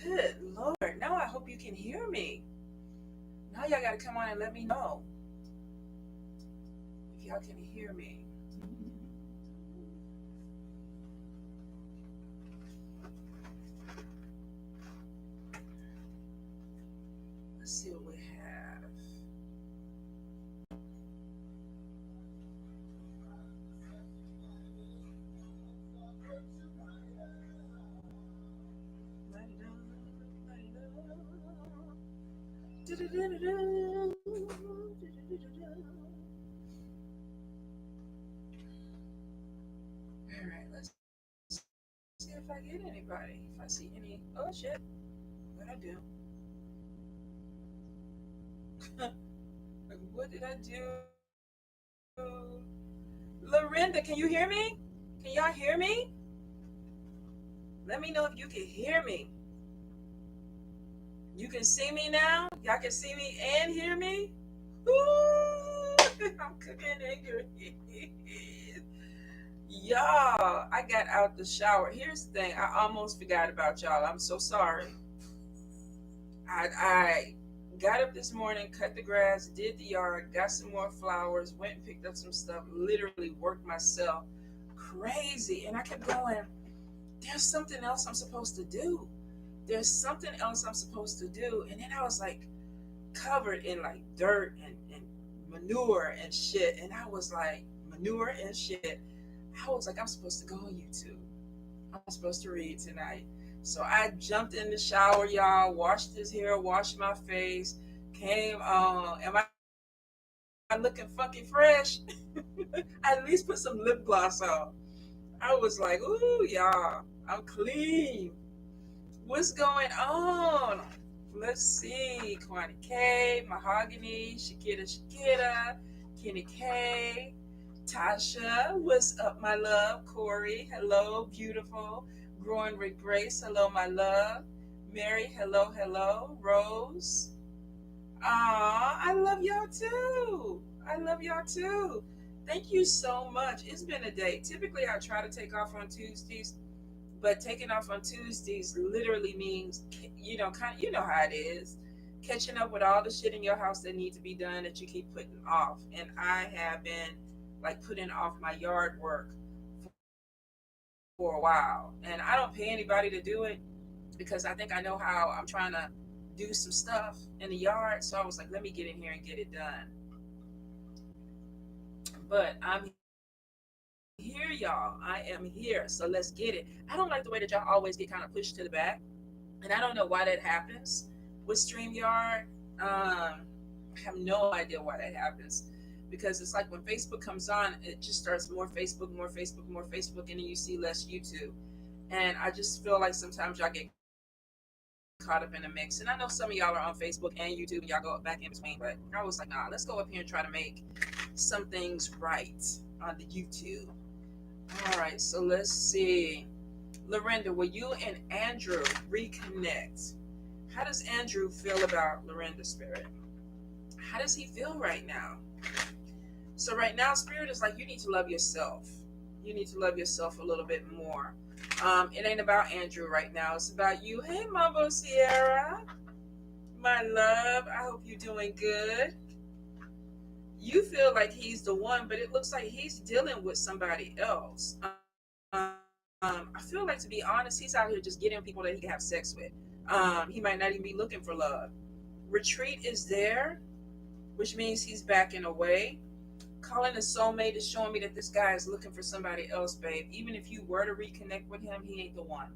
Good Lord. Now I hope you can hear me. Now y'all got to come on and let me know if y'all can hear me. Let's see what we have. All right, let's see if I get anybody. If I see any. Oh shit. What I do? What did I do? Lorinda, can you hear me? Can y'all hear me? Let me know if you can hear me. You can see me now? Y'all can see me and hear me? Ooh, I'm cooking angry. Y'all, I got out the shower. Here's the thing. I almost forgot about y'all. I'm so sorry. I got up this morning, cut the grass, did the yard, got some more flowers, went and picked up some stuff, literally worked myself crazy. And I kept going, there's something else I'm supposed to do. There's something else I'm supposed to do. And then I was like covered in like dirt and manure and shit. And I was like, manure and shit. I was like, I'm supposed to go on YouTube. I'm supposed to read tonight. So I jumped in the shower, y'all, washed his hair, washed my face, came on. Am I looking funky fresh? I at least put some lip gloss on. I was like, ooh, y'all, I'm clean. What's going on? Let's see. Kwani K, Mahogany, Shakita, Kenny K, Tasha, what's up, my love? Corey, hello, beautiful. Growing with Grace, hello, my love. Mary, hello, hello. Rose, I love y'all too. I love y'all too. Thank you so much. It's been a day. Typically, I try to take off on Tuesdays, but taking off on Tuesdays literally means, kind of, you know how it is, catching up with all the shit in your house that needs to be done that you keep putting off. And I have been like putting off my yard work for a while, and I don't pay anybody to do it because I think I know how. I'm trying to do some stuff in the yard, so I was like, let me get in here and get it done. But I'm here, y'all. I am here, so let's get it. I don't like the way that y'all always get kind of pushed to the back, and I don't know why that happens with StreamYard. I have no idea why that happens, because it's like when Facebook comes on, it just starts more Facebook, more Facebook, more Facebook, and then you see less YouTube. And I just feel like sometimes y'all get caught up in the mix. And I know some of y'all are on Facebook and YouTube and y'all go back in between, but I was like, nah, let's go up here and try to make some things right on the YouTube. All right, so let's see. Lorinda, will you and Andrew reconnect? How does Andrew feel about Lorinda, Spirit? How does he feel right now? So right now, Spirit is like, you need to love yourself. You need to love yourself a little bit more. It ain't about Andrew right now. It's about you. Hey, Mambo Sierra, my love. I hope you're doing good. You feel like he's the one, but it looks like he's dealing with somebody else. I feel like, to be honest, he's out here just getting people that he can have sex with. He might not even be looking for love. Retreat is there, which means he's backing away. Calling a soulmate is showing me that this guy is looking for somebody else, babe. Even if you were to reconnect with him, he ain't the one.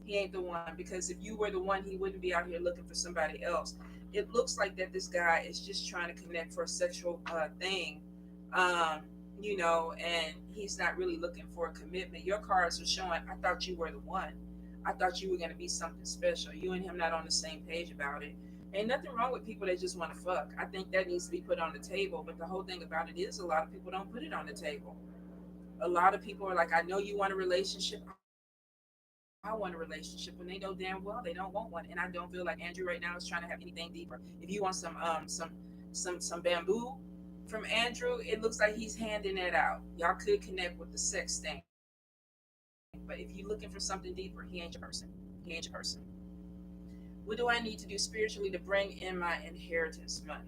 He ain't the one, because if you were the one, he wouldn't be out here looking for somebody else. It looks like that this guy is just trying to connect for a sexual thing, um, and he's not really looking for a commitment. Your cards are showing, I thought you were the one. I thought you were going to be something special. You and him not on the same page about it. Ain't nothing wrong with people that just want to fuck. I think that needs to be put on the table. But the whole thing about it is, a lot of people don't put it on the table. A lot of people are like, I know you want a relationship. I want a relationship, when they know damn well they don't want one. And I don't feel like Andrew right now is trying to have anything deeper. If you want some bamboo from Andrew, it looks like he's handing it out. Y'all could connect with the sex thing. But if you're looking for something deeper, he ain't your person. He ain't your person. What do I need to do spiritually to bring in my inheritance money?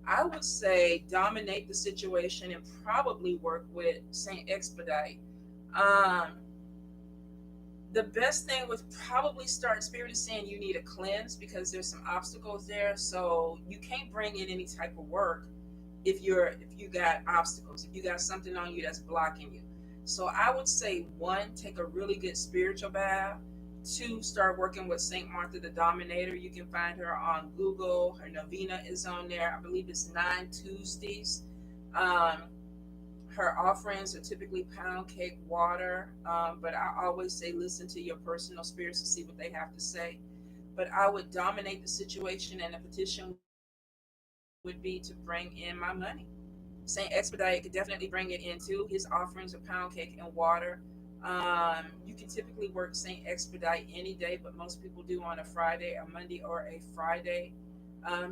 I would say dominate the situation and probably work with Saint Expedite. Um, the best thing would probably start, spirit is saying you need a cleanse because there's some obstacles there. So you can't bring in any type of work if you got obstacles, if you got something on you that's blocking you. So I would say one, take a really good spiritual bath. Two, start working with Saint Martha the Dominator. You can find her on Google. Her novena is on there. I believe it's 9 Tuesdays. Um, her offerings are typically pound cake water, but I always say listen to your personal spirits to see what they have to say. But I would dominate the situation, and the petition would be to bring in my money. Saint Expedite could definitely bring it in too. His offerings are pound cake and water. You can typically work Saint Expedite any day, but most people do on a Friday, a Monday, or a Friday.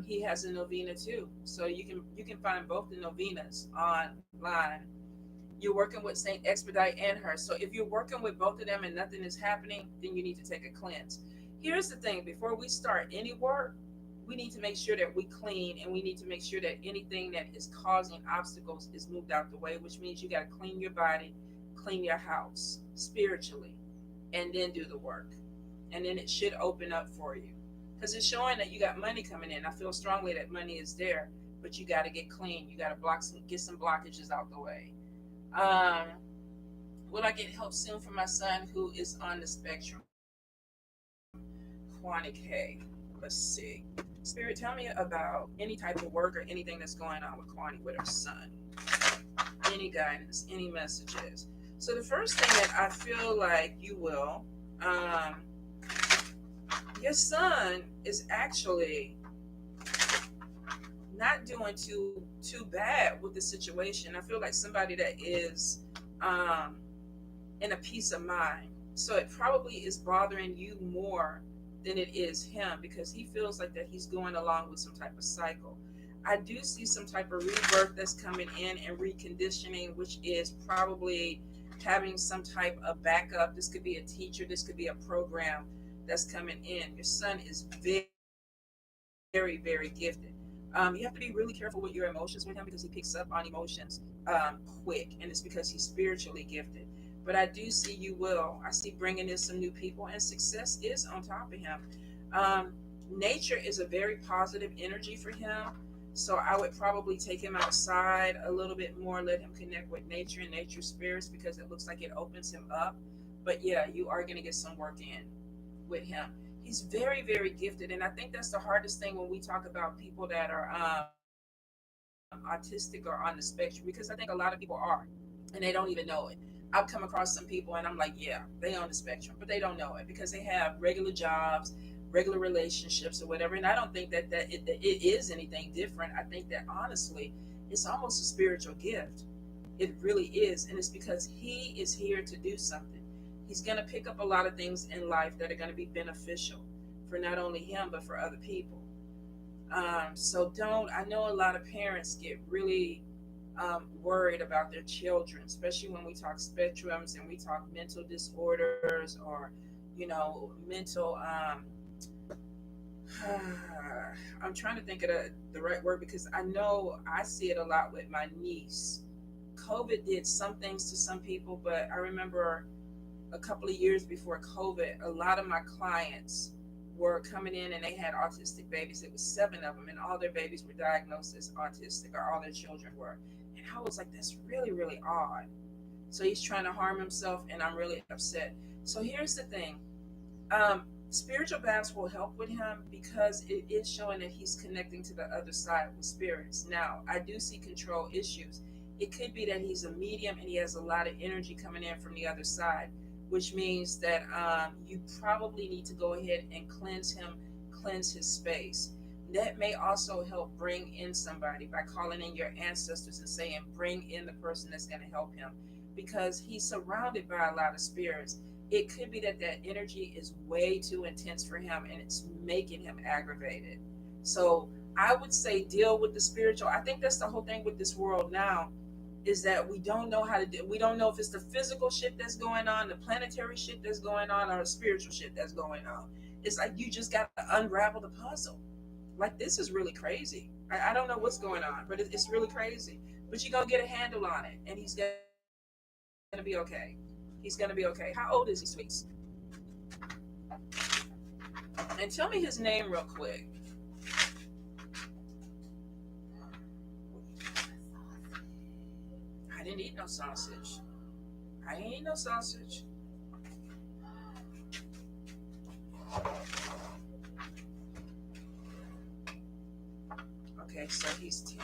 He has a novena too, so you can find both the novenas online. You're working with Saint Expedite and her. So if you're working with both of them and nothing is happening, then you need to take a cleanse. Here's the thing: before we start any work, we need to make sure that we clean, and we need to make sure that anything that is causing obstacles is moved out the way, which means you got to clean your body, clean your house spiritually, and then do the work. And then it should open up for you because it's showing that you got money coming in. I feel strongly that money is there, but you got to get clean. You got to get some blockages out the way. Um, will I get help soon from my son who is on the spectrum? Quanic K. Let's see. Spirit, tell me about any type of work or anything that's going on with Kwani with her son. Any guidance, any messages. So the first thing that I feel like you will, um, your son is actually not doing too bad with the situation. I feel like somebody that is um, in a peace of mind. So it probably is bothering you more than it is him because he feels like that he's going along with some type of cycle. I do see some type of rebirth that's coming in and reconditioning, which is probably having some type of backup. This could be a teacher, this could be a program that's coming in. Your son is very, very gifted. You have to be really careful with your emotions with him because he picks up on emotions quick, and it's because he's spiritually gifted. But I do see you will. I see bringing in some new people, and success is on top of him. Um, Nature is a very positive energy for him. So I would probably take him outside a little bit more, let him connect with nature and nature spirits because it looks like it opens him up. But yeah, you are going to get some work in with him. He's very, very gifted. And I think that's the hardest thing when we talk about people that are autistic or on the spectrum because I think a lot of people are and they don't even know it. I've come across some people and I'm like, yeah, they on the spectrum, but they don't know it because they have regular jobs, regular relationships or whatever. And I don't think that it is anything different. I think that honestly, it's almost a spiritual gift. It really is. And it's because he is here to do something. He's going to pick up a lot of things in life that are going to be beneficial for not only him, but for other people. So don't, I know a lot of parents get really worried about their children, especially when we talk spectrums and we talk mental disorders or, mental, I'm trying to think of the right word because I know I see it a lot with my niece. COVID did some things to some people, but I remember a couple of years before COVID, a lot of my clients were coming in and they had autistic babies. It was 7 of them, and all their babies were diagnosed as autistic, or all their children were. And I was like, that's really, really odd. So he's trying to harm himself, and I'm really upset. So here's the thing. Spiritual baths will help with him because it is showing that he's connecting to the other side with spirits. Now, I do see control issues. It could be that he's a medium and he has a lot of energy coming in from the other side, which means that you probably need to go ahead and cleanse him, cleanse his space. That may also help bring in somebody by calling in your ancestors and saying, bring in the person that's going to help him because he's surrounded by a lot of spirits. It could be that that energy is way too intense for him and it's making him aggravated. So I would say deal with the spiritual. I think that's the whole thing with this world now. is that we don't know how to do, we don't know if it's the physical shit that's going on, the planetary shit that's going on, or the spiritual shit that's going on. It's like you just got to unravel the puzzle. Like, this is really crazy. I don't know what's going on, but it's really crazy. But you're gonna get a handle on it, and he's gonna be okay. He's gonna be okay. How old is he, sweets? And tell me his name real quick. I didn't eat no sausage. I ain't eat no sausage. Okay, so he's 10.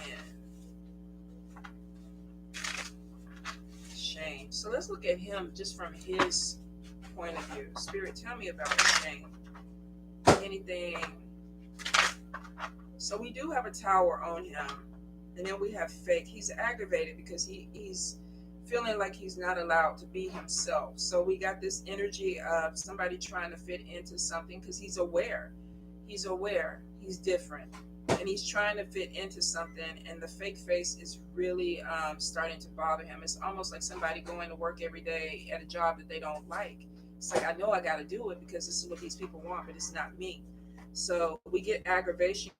Shame. So let's look at him just from his point of view. Spirit, tell me about shame. Anything. So we do have a tower on him. And then we have fake. He's aggravated because he's feeling like he's not allowed to be himself. So we got this energy of somebody trying to fit into something because he's aware. He's aware. He's different. And he's trying to fit into something. And the fake face is really starting to bother him. It's almost like somebody going to work every day at a job that they don't like. It's like, I know I got to do it because this is what these people want, but it's not me. So we get aggravation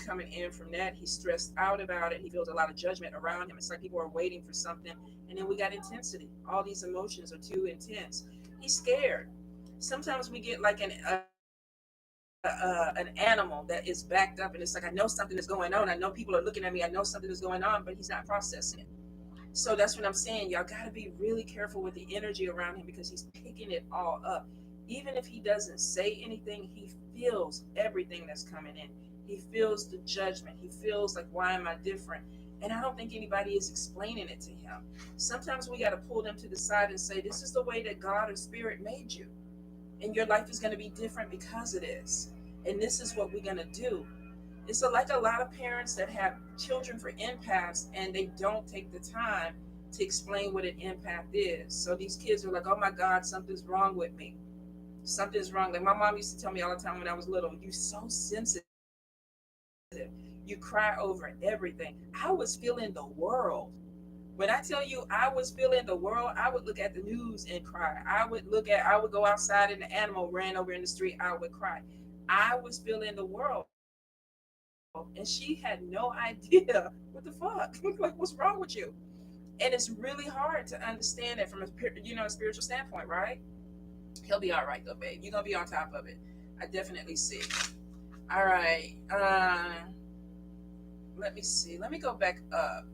coming in from that. He's stressed out about it. He feels a lot of judgment around him. It's like people are waiting for something. And then we got intensity. All these emotions are too intense. He's scared. Sometimes we get like an animal that is backed up, and it's like, I know something is going on. I know people are looking at me. I know something is going on, but he's not processing it. So that's what I'm saying. Y'all got to be really careful with the energy around him because he's picking it all up. Even if he doesn't say anything, he feels everything that's coming in. He feels the judgment. He feels like, why am I different? And I don't think anybody is explaining it to him. Sometimes we got to pull them to the side and say, this is the way that God or Spirit made you. And your life is going to be different because of this. And this is what we're going to do. It's like a lot of parents that have children for empaths and they don't take the time to explain what an empath is. So these kids are like, oh my God, something's wrong with me. Something's wrong. Like my mom used to tell me all the time when I was little, you're so sensitive. You cry over everything. I was feeling the world. When I tell you I was feeling the world, I would look at the news and cry. I would go outside and the animal ran over in the street, I would cry. I was feeling the world. And she had no idea what the fuck. Like, what's wrong with you? And it's really hard to understand that from a spiritual standpoint, right? He'll be all right though, babe. You're gonna be on top of it. I definitely see. All right. Let me see. Let me go back up.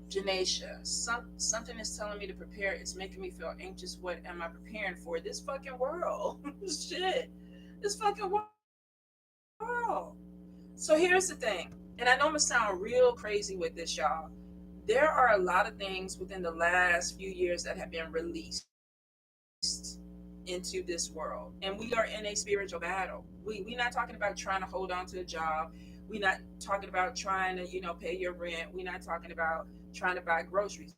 Janasia, something is telling me to prepare. It's making me feel anxious. What am I preparing for? This fucking world. Shit. This fucking world. So here's the thing, and I know I'm gonna sound real crazy with this, y'all. There are a lot of things within the last few years that have been released into this world, and we are in a spiritual battle. We're not talking about trying to hold on to a job. We're not talking about trying to pay your rent. We're not talking about trying to buy groceries.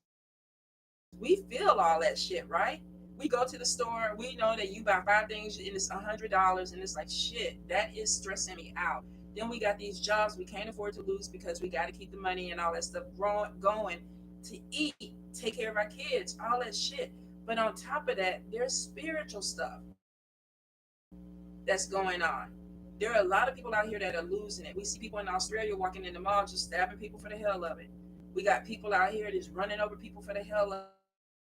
We feel all that shit, right? We go to the store, we know that you buy 5 things and it's $100, and it's like, shit, that is stressing me out. Then we got these jobs we can't afford to lose because we got to keep the money and all that stuff going to eat, take care of our kids, all that shit. But on top of that, there's spiritual stuff that's going on. There are a lot of people out here that are losing it. We see people in Australia walking in the mall just stabbing people for the hell of it. We got people out here just running over people for the hell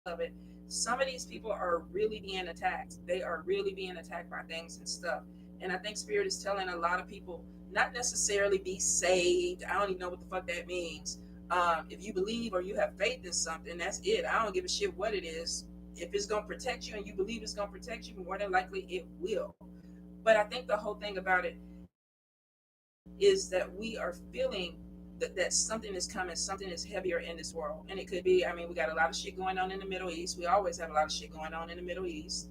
of it. Some of these people are really being attacked. They are really being attacked by things and stuff. And I think Spirit is telling a lot of people not necessarily be saved. I don't even know what the fuck that means. If you believe or you have faith in something, that's it. I don't give a shit what it is. If it's going to protect you and you believe it's going to protect you, more than likely it will. But I think the whole thing about it is that we are feeling that something is coming, something is heavier in this world. And it could be, I mean, we got a lot of shit going on in the Middle East. We always have a lot of shit going on in the Middle East.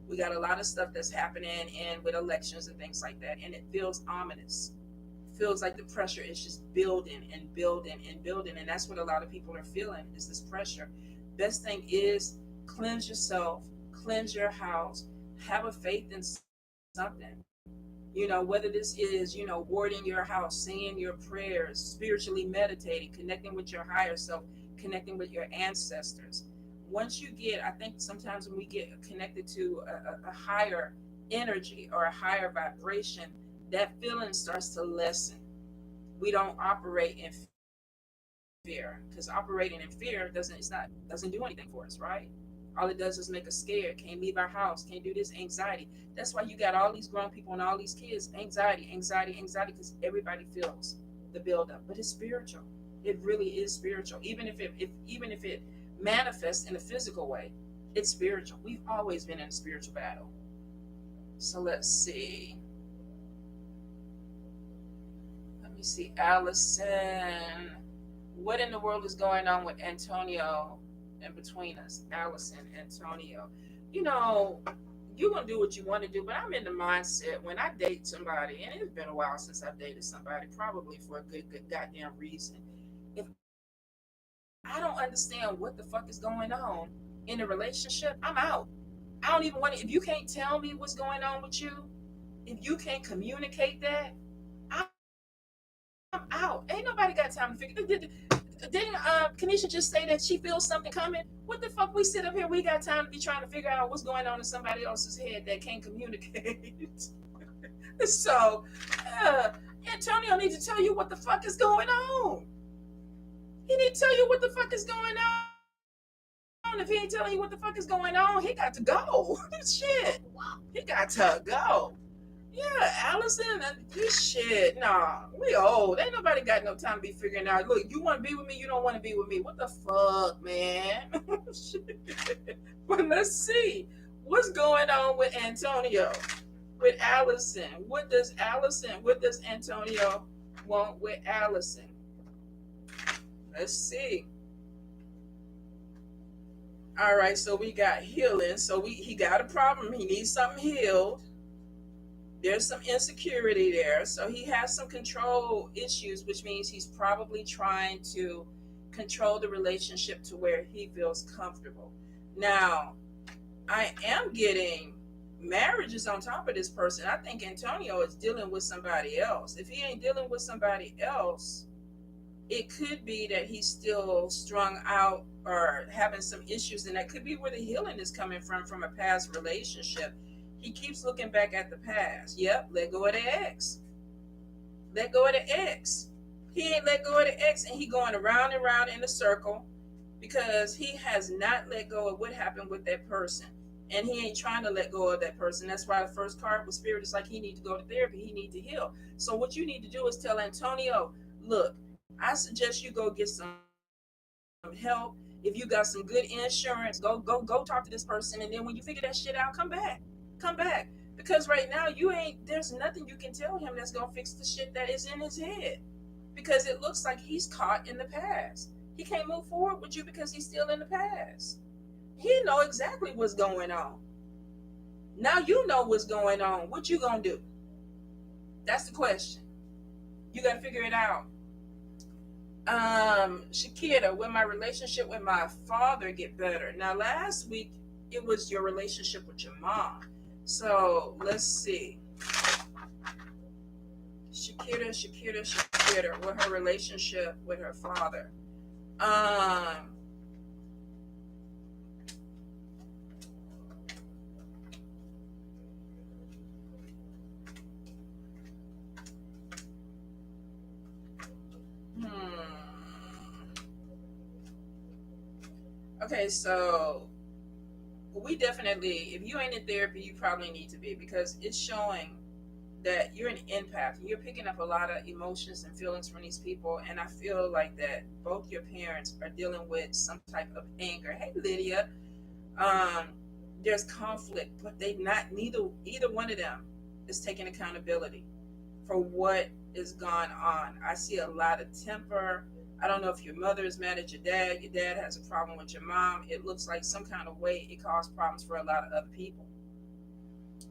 We got a lot of stuff that's happening and with elections and things like that. And it feels ominous. It feels like the pressure is just building and building and building. And that's what a lot of people are feeling, is this pressure. Best thing is cleanse yourself, cleanse your house, have a faith in something. Whether this is, warding your house, saying your prayers, spiritually meditating, connecting with your higher self, connecting with your ancestors. Once you get, I think sometimes when we get connected to a higher energy or a higher vibration, that feeling starts to lessen. We don't operate in fear, because operating in fear doesn't do anything for us, right? All it does is make us scared. Can't leave our house, can't do this. Anxiety. That's why you got all these grown people and all these kids. Anxiety, anxiety, anxiety, because everybody feels the buildup. But it's spiritual. It really is spiritual. Even if it manifests in a physical way, it's spiritual. We've always been in a spiritual battle. So let's see. Let me see. Allison. What in the world is going on with Antonio and between us? Allison, Antonio. You know, you're going to do what you want to do, but I'm in the mindset when I date somebody, and it's been a while since I've dated somebody, probably for a good goddamn reason. If I don't understand what the fuck is going on in a relationship, I'm out. I don't even want to, if you can't tell me what's going on with you, if you can't communicate that, I'm out. Ain't nobody got time to figure. Didn't Kanisha just say that she feels something coming? What the fuck? We sit up here, we got time to be trying to figure out what's going on in somebody else's head that can't communicate. So, Antonio needs to tell you what the fuck is going on. He need to tell you what the fuck is going on. If he ain't telling you what the fuck is going on, he got to go. Shit. He got to go. Yeah, Allison, this shit, nah, we old. Ain't nobody got no time to be figuring out. Look, you want to be with me, you don't want to be with me. What the fuck, man? But let's see. What's going on with Antonio? With Allison? What does Antonio want with Allison? Let's see. All right, so we got healing. So he got a problem. He needs something healed. There's some insecurity there. So he has some control issues, which means he's probably trying to control the relationship to where he feels comfortable. Now, I am getting marriages on top of this person. I think Antonio is dealing with somebody else. If he ain't dealing with somebody else, it could be that he's still strung out or having some issues, and that could be where the healing is coming from a past relationship. He keeps looking back at the past. Yep, let go of the ex. Let go of the ex. He ain't let go of the ex, and he going around and around in a circle because he has not let go of what happened with that person. And he ain't trying to let go of that person. That's why the first card with Spirit is like he need to go to therapy. He need to heal. So what you need to do is tell Antonio, look, I suggest you go get some help. If you got some good insurance, go talk to this person. And then when you figure that shit out, come back. Because right now there's nothing you can tell him that's gonna fix the shit that is in his head, because it looks like he's caught in the past. He can't move forward with you because he's still in the past. He know exactly what's going on. Now you know what's going on. What you gonna do? That's the question. You gotta figure it out. Shakira, will my relationship with my father get better? Now last week it was your relationship with your mom. So let's see. Shakira, with her relationship with her father. Okay, so we definitely, if you ain't in therapy, you probably need to be, because it's showing that you're an empath. You're picking up a lot of emotions and feelings from these people, and I feel like that both your parents are dealing with some type of anger. Hey, Lydia, there's conflict, but either one of them is taking accountability for what is going on. I see a lot of temper. I don't know if your mother is mad at your dad has a problem with your mom. It looks like some kind of way it caused problems for a lot of other people.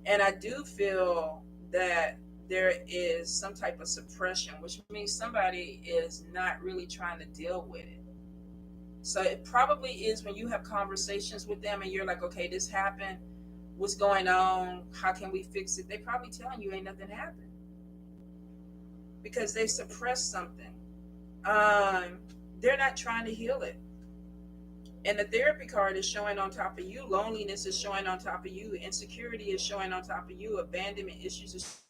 And I do feel that there is some type of suppression, which means somebody is not really trying to deal with it. So it probably is when you have conversations with them and you're like, okay, this happened. What's going on? How can we fix it? They probably telling you ain't nothing happened because they suppressed something. They're not trying to heal it. And the therapy card is showing on top of you. Loneliness is showing on top of you. Insecurity is showing on top of you. Abandonment issues is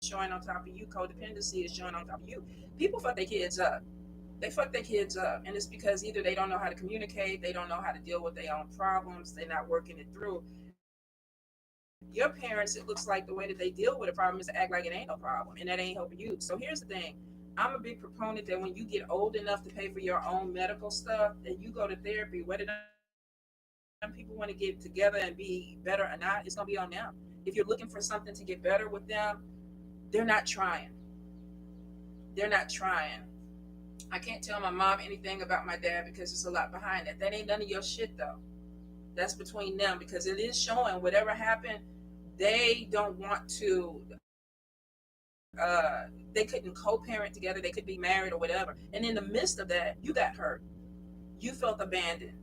showing on top of you. Codependency is showing on top of you. People fuck their kids up. They fuck their kids up. And it's because either they don't know how to communicate, they don't know how to deal with their own problems, they're not working it through. Your parents, it looks like the way that they deal with a problem is to act like it ain't no problem, and that ain't helping you. So here's the thing. I'm a big proponent that when you get old enough to pay for your own medical stuff, that you go to therapy. Whether them people want to get together and be better or not, it's gonna be on them. If you're looking for something to get better with them, they're not trying. They're not trying. I can't tell my mom anything about my dad because there's a lot behind that. That ain't none of your shit though. That's between them because it is showing whatever happened, they don't want to they couldn't co-parent together, they could be married or whatever. And in the midst of that, you got hurt. You felt abandoned.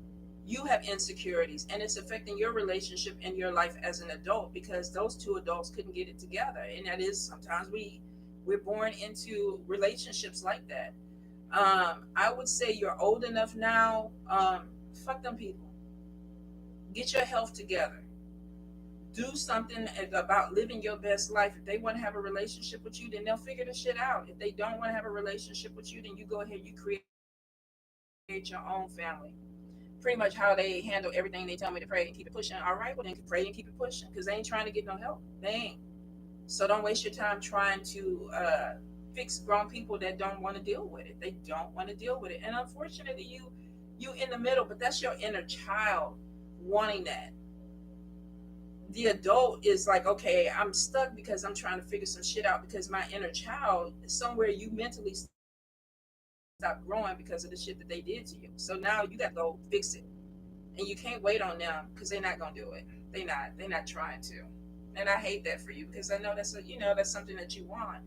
You have insecurities and it's affecting your relationship and your life as an adult because those two adults couldn't get it together. And that is sometimes we're born into relationships like that. I would say you're old enough now. Fuck them people. Get your health together. Do something about living your best life. If they want to have a relationship with you, then they'll figure the shit out. If they don't want to have a relationship with you, then you go ahead, you create your own family. Pretty much how they handle everything they tell me to pray and keep it pushing. All right, well then pray and keep it pushing because they ain't trying to get no help. They ain't. So don't waste your time trying to fix grown people that don't want to deal with it. They don't want to deal with it, and unfortunately, you in the middle. But that's your inner child wanting that. The adult is like, okay, I'm stuck because I'm trying to figure some shit out because my inner child somewhere you mentally stop growing because of the shit that they did to you. So now you got to go fix it, and you can't wait on them because they're not gonna do it. They're not trying to. And I hate that for you because I know that's something that you want.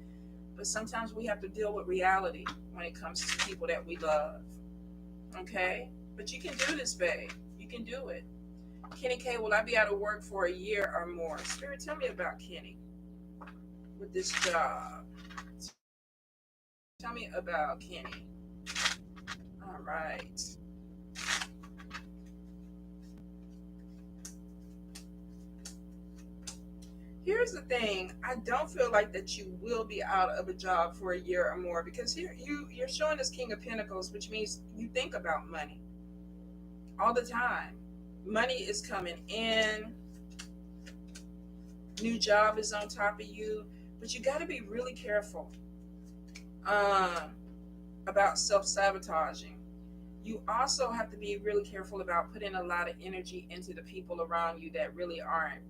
But sometimes we have to deal with reality when it comes to people that we love. Okay? But you can do this, babe. You can do it. Kenny K, will I be out of work for a year or more? Spirit, tell me about Kenny with this job. Tell me about Kenny. All right. Here's the thing. I don't feel like that you will be out of a job for a year or more because here you're showing us King of Pentacles, which means you think about money all the time. Money is coming in, new job is on top of you, but you got to be really careful um, about self-sabotaging. You also have to be really careful about putting a lot of energy into the people around you that really aren't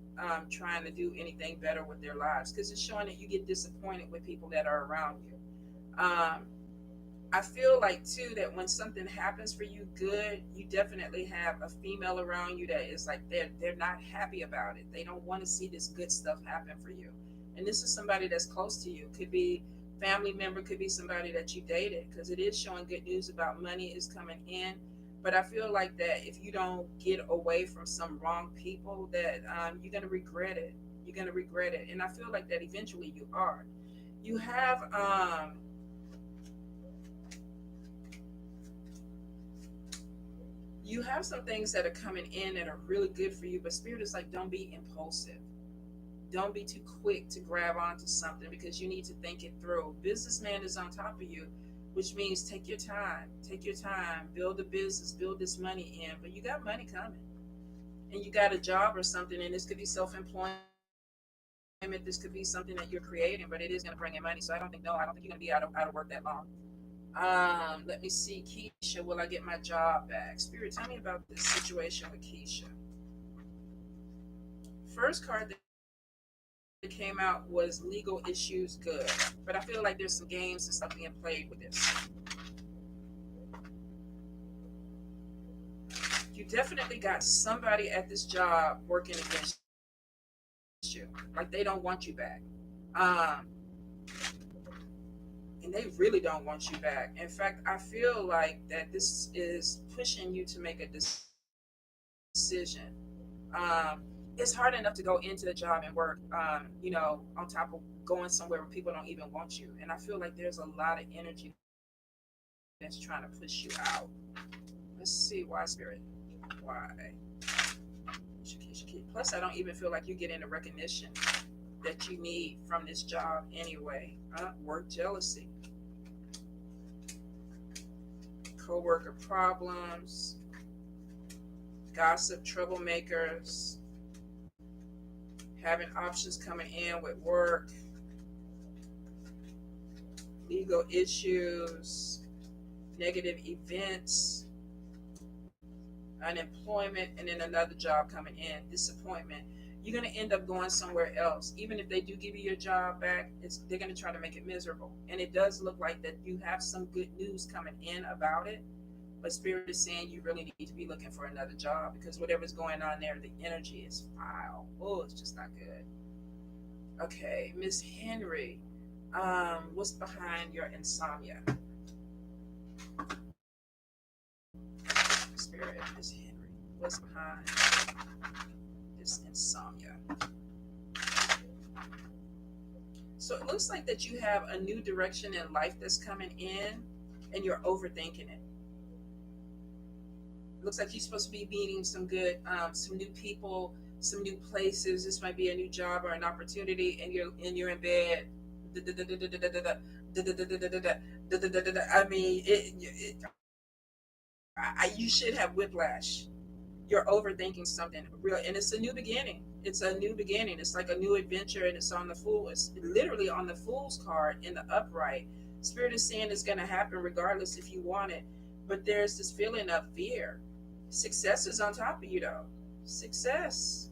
trying to do anything better with their lives because it's showing that you get disappointed with people that are around you. Um, I feel like too that when something happens for you good, you definitely have a female around you that is like they're not happy about it. They don't want to see this good stuff happen for you. And this is somebody that's close to you. Could be family member, could be somebody that you dated because it is showing good news about money is coming in. But I feel like that if you don't get away from some wrong people, that you're gonna regret it. You're gonna regret it, and I feel like that eventually you are. You have you have some things that are coming in that are really good for you, but spirit is like, don't be impulsive. Don't be too quick to grab onto something because you need to think it through. Businessman is on top of you, which means take your time. Take your time. Build a business, build this money in. But you got money coming. And you got a job or something, and this could be self-employment. This could be something that you're creating, but it is going to bring in money. So I don't think, no, I don't think you're going to be out of work that long. Let me see. Keisha, will I get my job back? Spirit, tell me about this situation with Keisha. First card that came out was legal issues good, but I feel like there's some games and stuff being played with this. You definitely got somebody at this job working against you, like they don't want you back. Um, and they really don't want you back. In fact, I feel like that this is pushing you to make a decision. Um, it's hard enough to go into the job and work, on top of going somewhere where people don't even want you. And I feel like there's a lot of energy that's trying to push you out. Let's see. Let's see why spirit. Why? Plus, I don't even feel like you're getting the recognition that you need from this job anyway. Work jealousy, co-worker problems, gossip, troublemakers, having options coming in with work, legal issues, negative events, unemployment, and then another job coming in, disappointment. You're going to end up going somewhere else. Even if they do give you your job back, they're going to try to make it miserable. And it does look like that you have some good news coming in about it. But Spirit is saying you really need to be looking for another job because whatever's going on there, the energy is foul. Oh, it's just not good. Okay, Miss Henry, what's behind your insomnia? Spirit, Miss Henry, what's behind this insomnia? So it looks like that you have a new direction in life that's coming in and you're overthinking it. Looks like you're supposed to be meeting some good, some new people, some new places. This might be a new job or an opportunity, and you're in bed. I mean, you should have whiplash. You're overthinking something real, and it's a new beginning. It's a new beginning. It's like a new adventure, and it's on the fool. It's literally on the fool's card in the upright. Spirit is saying it's going to happen regardless if you want it, but there's this feeling of fear. Success is on top of you, though. Success.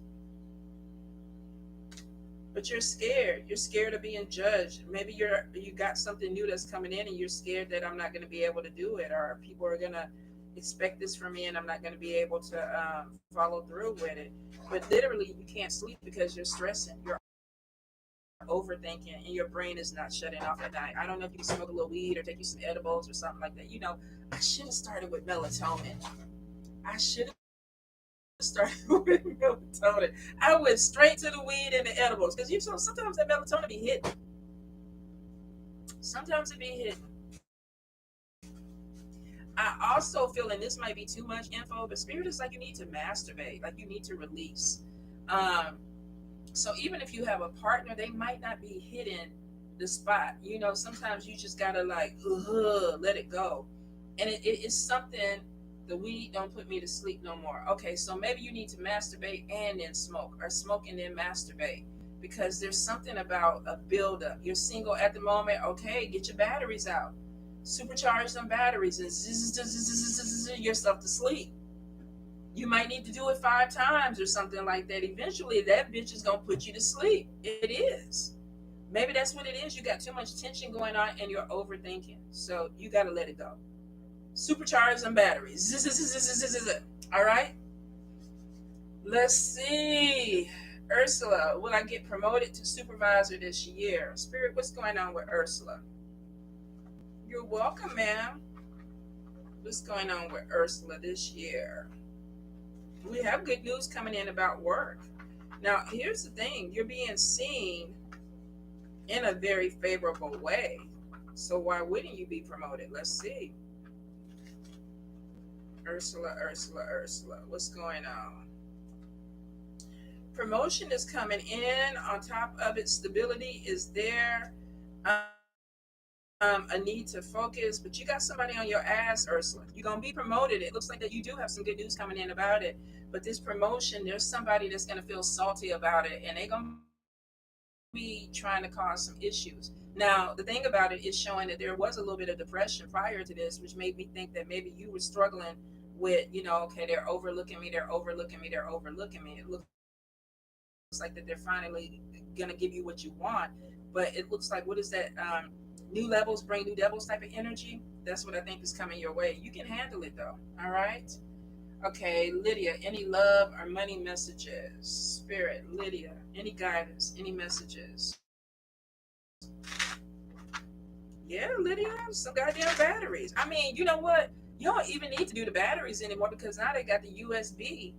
But you're scared. You're scared of being judged. Maybe you got something new that's coming in, and you're scared that I'm not going to be able to do it, or people are going to expect this from me, and I'm not going to be able to follow through with it. But literally, you can't sleep because you're stressing. You're overthinking, and your brain is not shutting off at night. I don't know if you can smoke a little weed or take you some edibles or something like that. You know, I should have started with melatonin. I should have started with melatonin. I went straight to the weed and the edibles because you know sometimes that melatonin be hidden. Sometimes it be hidden. I also feel, and this might be too much info, but Spirit is like you need to masturbate, like you need to release. So even if you have a partner, they might not be hitting the spot. You know, sometimes you just gotta like let it go, and it is something. The weed don't put me to sleep no more. Okay, so maybe you need to masturbate and then smoke, or smoke and then masturbate, because there's something about a buildup. You're single at the moment. Okay, get your batteries out, supercharge some batteries, and yourself to sleep. You might need to do it 5 times or something like that. Eventually, that bitch is gonna put you to sleep. It is. Maybe that's what it is. You got too much tension going on, and you're overthinking. So you got to let it go. Supercharge some batteries. All right. Let's see. Ursula, will I get promoted to supervisor this year? Spirit, what's going on with Ursula? You're welcome, ma'am. What's going on with Ursula this year? We have good news coming in about work. Now, here's the thing. You're being seen in a very favorable way. So why wouldn't you be promoted? Let's see. Ursula, what's going on? Promotion is coming in. On top of it, stability is there. A need to focus, but you got somebody on your ass, Ursula. You're gonna be promoted. It looks like that you do have some good news coming in about it. But this promotion, there's somebody that's gonna feel salty about it, and they're gonna be trying to cause some issues. Now, the thing about it is showing that there was a little bit of depression prior to this, which made me think that maybe you were struggling with, you know, okay, they're overlooking me. It looks like that they're finally gonna give you what you want, but it looks like, what is that? New levels bring new devils type of energy. That's what I think is coming your way. You can handle it though. All right. Okay, Lydia, any love or money messages? Spirit, Lydia, any guidance, any messages? Yeah, Lydia, some goddamn batteries. I mean, you know what? You don't even need to do the batteries anymore because now they got the USB.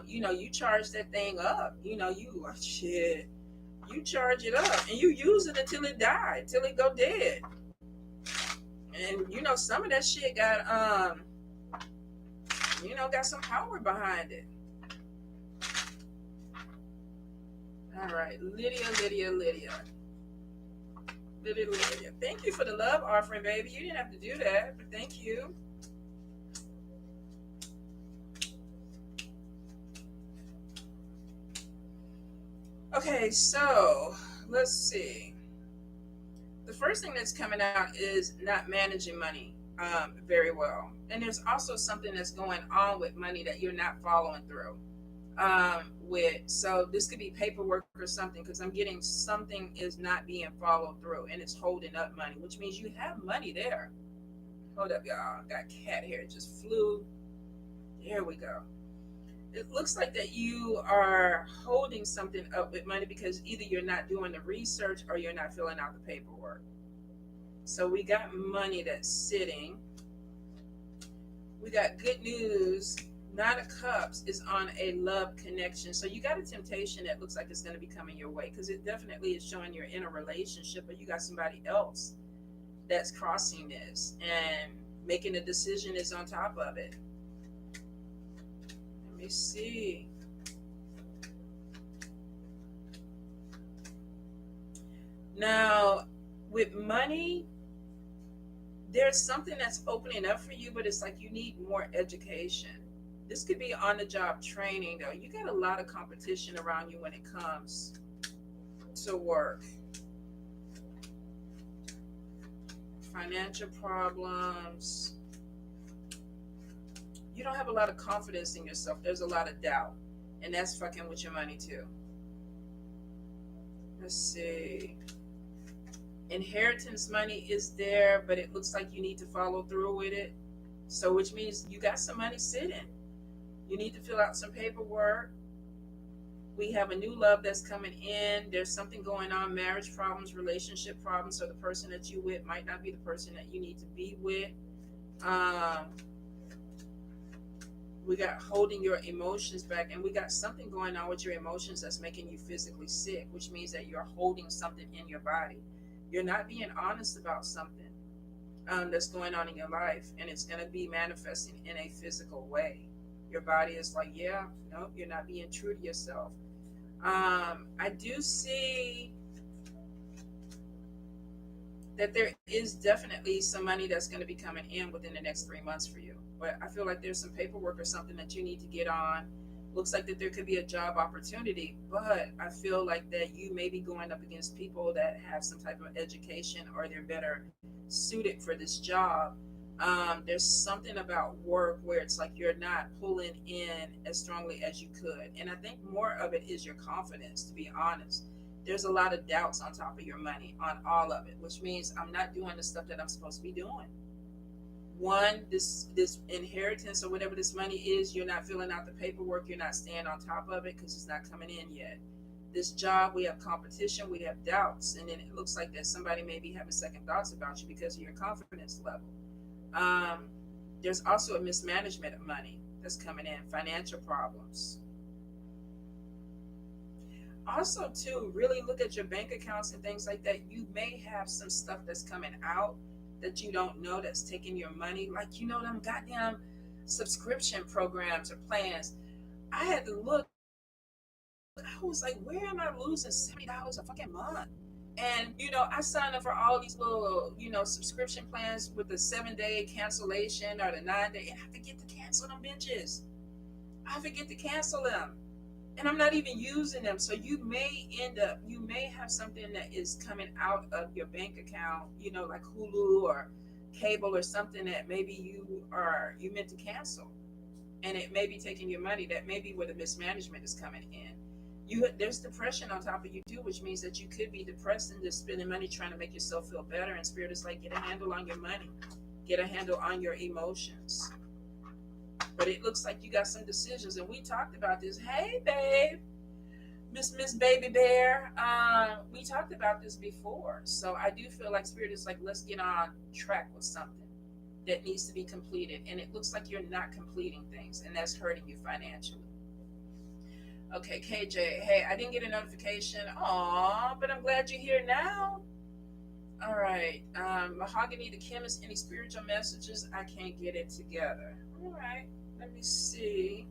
You know, you charge that thing up. You know, you charge it up and you use it until it died, till it go dead. And you know, some of that shit got got some power behind it. All right, Lydia, Lydia, Lydia. Lydia, Lydia. Thank you for the love offering, baby. You didn't have to do that, but thank you. Okay, so let's see. The first thing that's coming out is not managing money very well. And there's also something that's going on with money that you're not following through with. So this could be paperwork or something, because I'm getting something is not being followed through and it's holding up money, which means you have money there. Hold up, y'all. Got cat hair. It just flew. There we go. It looks like that you are holding something up with money because either you're not doing the research or you're not filling out the paperwork. So we got money that's sitting. We got good news. Nine of Cups is on a love connection. So you got a temptation that looks like it's going to be coming your way, because it definitely is showing you're in a relationship, but you got somebody else that's crossing this, and making a decision is on top of it. Let me see. Now, with money, there's something that's opening up for you, but it's like you need more education. This could be on the job training, though. You got a lot of competition around you when it comes to work. Financial problems. You don't have a lot of confidence in yourself. There's a lot of doubt. And that's fucking with your money, too. Let's see. Inheritance money is there, but it looks like you need to follow through with it. So, which means you got some money sitting. You need to fill out some paperwork. We have a new love that's coming in. There's something going on, marriage problems, relationship problems. So the person that you with might not be the person that you need to be with. We got holding your emotions back, and we got something going on with your emotions that's making you physically sick, which means that you're holding something in your body. You're not being honest about something that's going on in your life, and it's going to be manifesting in a physical way. Your body is like, yeah, nope, you're not being true to yourself. I do see that there is definitely some money that's going to be coming in within the next 3 months for you. But I feel like there's some paperwork or something that you need to get on. Looks like that there could be a job opportunity, but I feel like that you may be going up against people that have some type of education, or they're better suited for this job. There's something about work where it's like you're not pulling in as strongly as you could. And I think more of it is your confidence, to be honest. There's a lot of doubts on top of your money, on all of it, which means I'm not doing the stuff that I'm supposed to be doing. One, this inheritance or whatever this money is, you're not filling out the paperwork, you're not staying on top of it because it's not coming in yet. This job, we have competition, we have doubts, and then it looks like that somebody may be having second thoughts about you because of your confidence level. There's also a mismanagement of money that's coming in, financial problems. Also, too, really look at your bank accounts and things like that. You may have some stuff that's coming out that you don't know that's taking your money. Like, them goddamn subscription programs or plans. I had to look. I was like, where am I losing $70 a fucking month? And I signed up for all these little subscription plans with the 7-day cancellation or the 9-day, and I forget to cancel them bitches. I forget to cancel them, and I'm not even using them. So you may have something that is coming out of your bank account, like Hulu or cable or something that maybe you meant to cancel, and it may be taking your money. That may be where the mismanagement is coming in. There's depression on top of you too, which means that you could be depressed and just spending money trying to make yourself feel better. And Spirit is like, get a handle on your money, get a handle on your emotions. But it looks like you got some decisions, and we talked about this. Hey, babe, Miss Baby Bear. We talked about this before, so I do feel like Spirit is like, let's get on track with something that needs to be completed, and it looks like you're not completing things, and that's hurting you financially. Okay, KJ, hey, I didn't get a notification. Aw, but I'm glad you're here now. All right, Mahogany the Chemist, any spiritual messages? I can't get it together. All right, Let me see.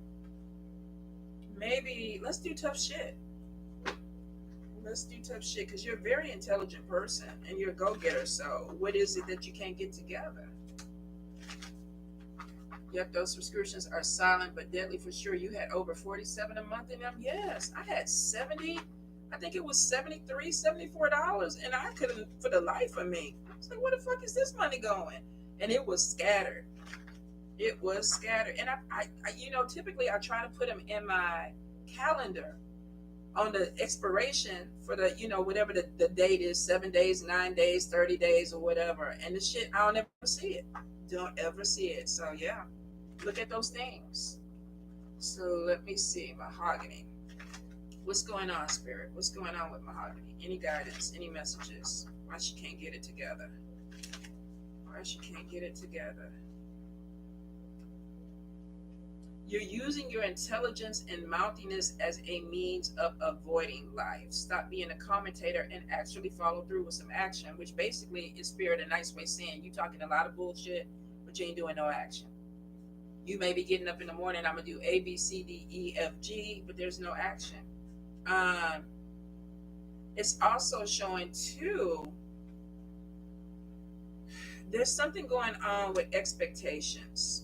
Maybe let's do tough shit. Let's do tough shit because you're a very intelligent person and you're a go-getter. So what is it that you can't get together? Yet those subscriptions are silent but deadly for sure. You had over 47 a month in them. Yes, I had 70. I think it was 73, $74, and I couldn't for the life of me. I was like, where the fuck is this money going? And it was scattered. It was scattered. And typically I try to put them in my calendar on the expiration for the, whatever the date is, 7 days, 9 days, 30 days, or whatever. And the shit, I don't ever see it. Don't ever see it. So yeah, look at those things. So let me see, mahogany. What's going on, Spirit? What's going on with mahogany? Any guidance, any messages? Why she can't get it together? Why she can't get it together? You're using your intelligence and mouthiness as a means of avoiding life. Stop being a commentator and actually follow through with some action, which basically is Spirit a nice way saying you talking a lot of bullshit, but you ain't doing no action. You may be getting up in the morning, I'm going to do A, B, C, D, E, F, G, but there's no action. It's also showing too, there's something going on with expectations.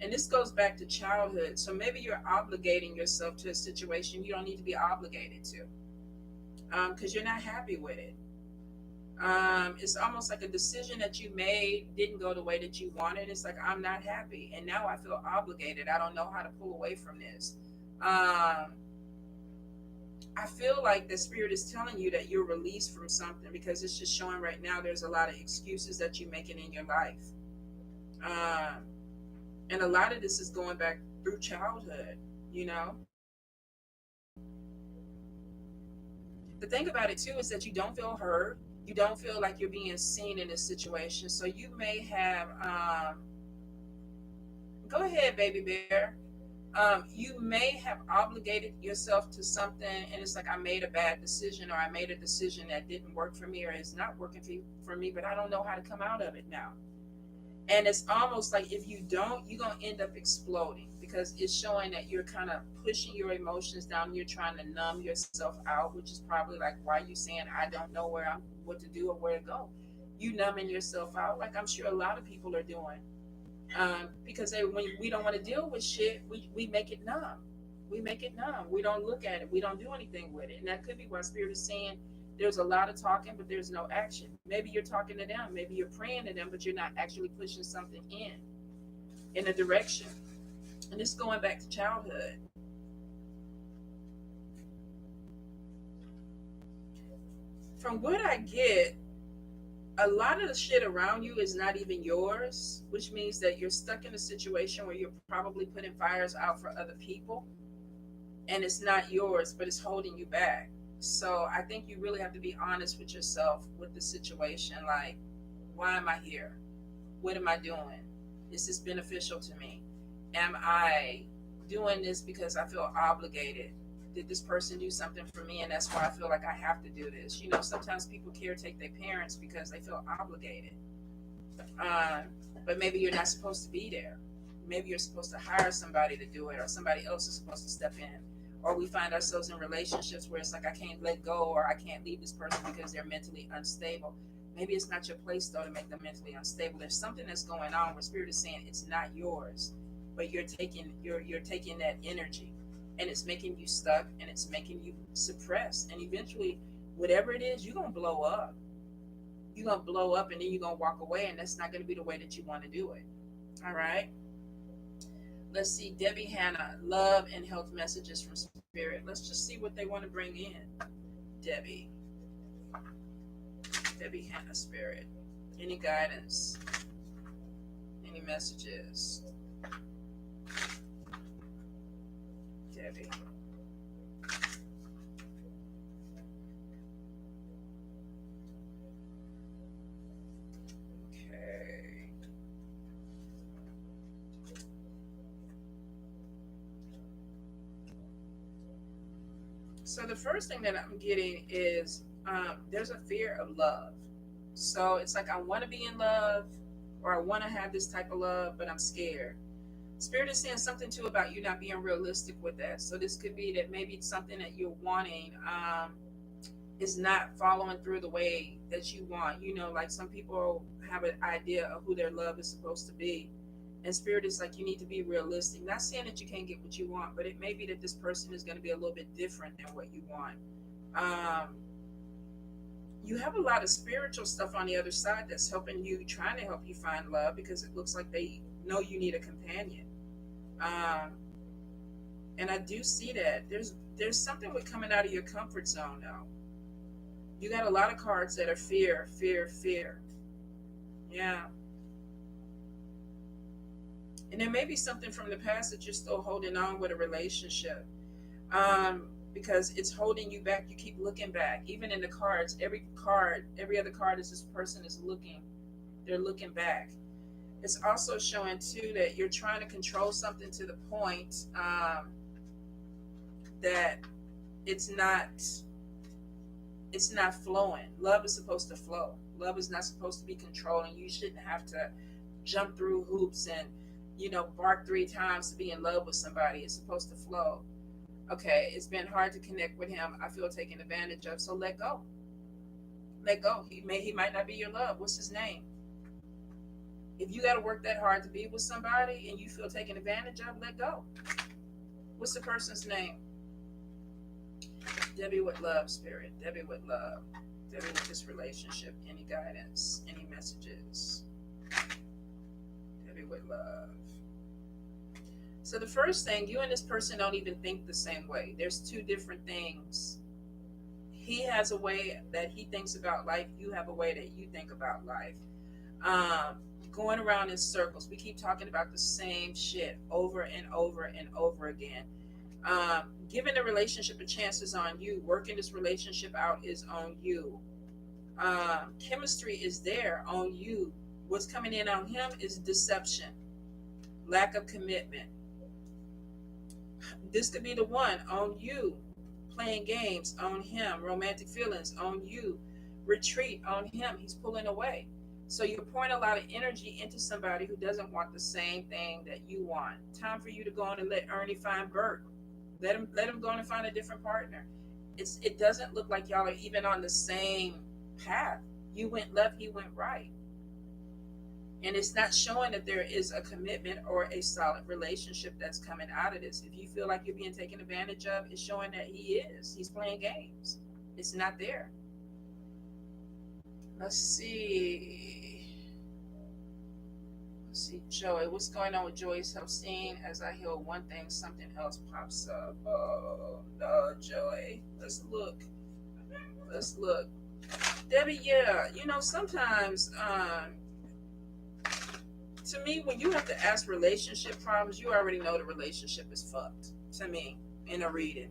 And this goes back to childhood. So maybe you're obligating yourself to a situation you don't need to be obligated to because you're not happy with it. It's almost like a decision that you made didn't go the way that you wanted. It's like, I'm not happy. And now I feel obligated. I don't know how to pull away from this. I feel like the Spirit is telling you that you're released from something because it's just showing right now there's a lot of excuses that you're making in your life. And a lot of this is going back through childhood, The thing about it too is that you don't feel heard. You don't feel like you're being seen in this situation. So you may have, go ahead, baby bear. You may have obligated yourself to something and it's like, I made a bad decision or I made a decision that didn't work for me or is not working for me, but I don't know how to come out of it now. And it's almost like if you don't, you're going to end up exploding because it's showing that you're kind of pushing your emotions down. You're trying to numb yourself out, which is probably like why you saying, I don't know what to do or where to go. You numbing yourself out like I'm sure a lot of people are doing. Because when we don't want to deal with shit, we make it numb. We make it numb. We don't look at it. We don't do anything with it. And that could be why Spirit is saying, there's a lot of talking, but there's no action. Maybe you're talking to them. Maybe you're praying to them, but you're not actually pushing something in a direction. And it's going back to childhood. From what I get, a lot of the shit around you is not even yours, which means that you're stuck in a situation where you're probably putting fires out for other people. And it's not yours, but it's holding you back. So I think you really have to be honest with yourself with the situation. Like, why am I here? What am I doing? Is this beneficial to me? Am I doing this because I feel obligated? Did this person do something for me and that's why I feel like I have to do this? Sometimes people caretake their parents because they feel obligated. But maybe you're not supposed to be there. Maybe you're supposed to hire somebody to do it or somebody else is supposed to step in. Or we find ourselves in relationships where it's like, I can't let go or I can't leave this person because they're mentally unstable. Maybe it's not your place, though, to make them mentally unstable. There's something that's going on where Spirit is saying it's not yours, but you're taking that energy and it's making you stuck and it's making you suppressed. And eventually, whatever it is, you're going to blow up. You're going to blow up and then you're going to walk away, and that's not going to be the way that you want to do it. All right? Let's see, Debbie Hannah, love and health messages from Spirit. Let's just see what they want to bring in. Debbie Hannah, Spirit. Any guidance? Any messages? Debbie. Okay. So the first thing that I'm getting is there's a fear of love. So it's like I want to be in love or I want to have this type of love, but I'm scared. Spirit is saying something too about you not being realistic with that. So this could be that maybe it's something that you're wanting is not following through the way that you want. You know, like some people have an idea of who their love is supposed to be. And Spirit is like, you need to be realistic. Not saying that you can't get what you want, but it may be that this person is going to be a little bit different than what you want. Um, you have a lot of spiritual stuff on the other side that's helping you, trying to help you find love because it looks like they know you need a companion. Um, and I do see that there's something with coming out of your comfort zone now. You got a lot of cards that are fear, fear, fear. Yeah. And there may be something from the past that you're still holding on with a relationship. Because it's holding you back. You keep looking back. Even in the cards, every other card is this person is looking. They're looking back. It's also showing too that you're trying to control something to the point that it's not it's not flowing. Love is supposed to flow. Love is not supposed to be controlling. You shouldn't have to jump through hoops and bark 3 times to be in love with somebody. It's supposed to flow. Okay, it's been hard to connect with him. I feel taken advantage of. So let go. Let go. He might not be your love. What's his name? If you got to work that hard to be with somebody and you feel taken advantage of, let go. What's the person's name? Debbie with love, Spirit. Debbie with love. Debbie with this relationship. Any guidance? Any messages? Debbie with love. So the first thing, you and this person don't even think the same way. There's 2 different things. He has a way that he thinks about life. You have a way that you think about life. Going around in circles. We keep talking about the same shit over and over and over again. Giving the relationship a chance is on you. Working this relationship out is on you. Chemistry is there on you. What's coming in on him is deception, lack of commitment. This could be the one on you. Playing games on him, romantic feelings on you, retreat on him. He's pulling away. So you're pouring a lot of energy into somebody who doesn't want the same thing that you want. Time for you to go on and let Ernie find Bert. Let him go on and find a different partner. It doesn't look like y'all are even on the same path. You went left, he went right. And it's not showing that there is a commitment or a solid relationship that's coming out of this. If you feel like you're being taken advantage of, it's showing that he is. He's playing games. It's not there. Let's see. Let's see, Joey. What's going on with Joey's health scene? As I heal one thing, something else pops up. Oh, no, Joey. Let's look. Let's look. Debbie, yeah. Sometimes to me, when you have to ask relationship problems, you already know the relationship is fucked. To me, in a reading,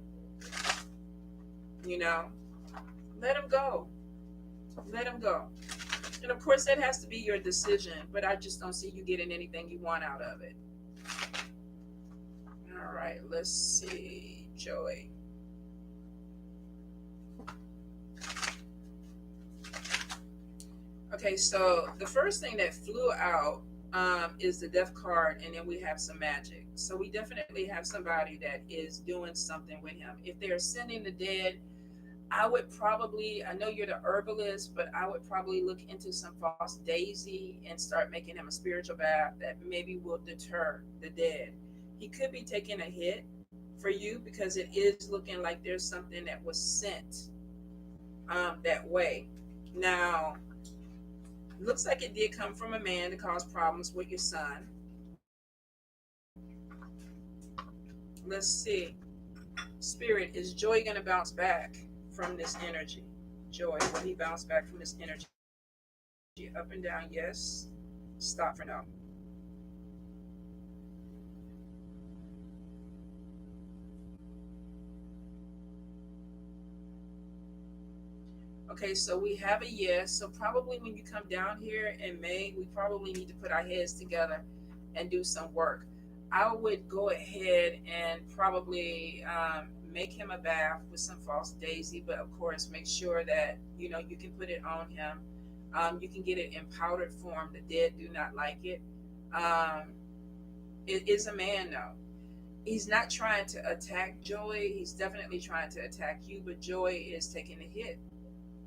let him go. Let him go. And of course, that has to be your decision. But I just don't see you getting anything you want out of it. All right, let's see, Joey. Okay, so the first thing that flew out is the death card, and then we have some magic. So we definitely have somebody that is doing something with him. If they're sending the dead, I know you're the herbalist, but I would probably look into some false daisy and start making him a spiritual bath that maybe will deter the dead. He could be taking a hit for you because it is looking like there's something that was sent that way. Now, looks like it did come from a man to cause problems with your son. Let's see. Spirit, is Joy going to bounce back from this energy? Joy, will he bounce back from this energy? Up and down, yes. Stop for now. Okay, so we have a yes. So probably when you come down here in May, we probably need to put our heads together and do some work. I would go ahead and probably make him a bath with some false daisy, but of course make sure that you can put it on him. You can get it in powdered form. The dead do not like it. It is a man though. He's not trying to attack Joy. He's definitely trying to attack you, but Joy is taking a hit.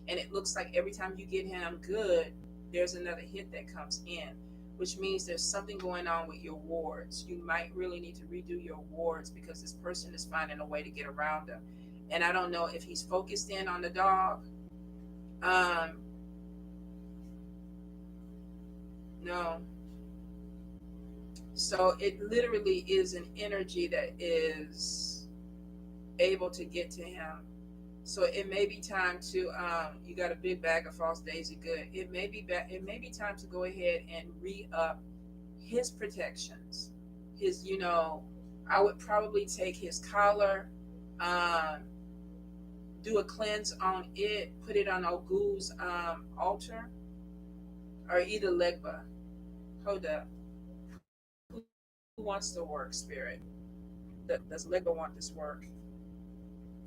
And it looks like every time you get him good, there's another hit that comes in, which means there's something going on with your wards. You might really need to redo your wards because this person is finding a way to get around them. And I don't know if he's focused in on the dog. Um, no. So it literally is an energy that is able to get to him. So it may be time to you got a big bag of false daisy good. It may be time to go ahead and re-up his protections. His, I would probably take his collar, um, do a cleanse on it, put it on Ogu's altar, or either Legba. Hold up. Who wants to work, spirit? Does Legba want this work?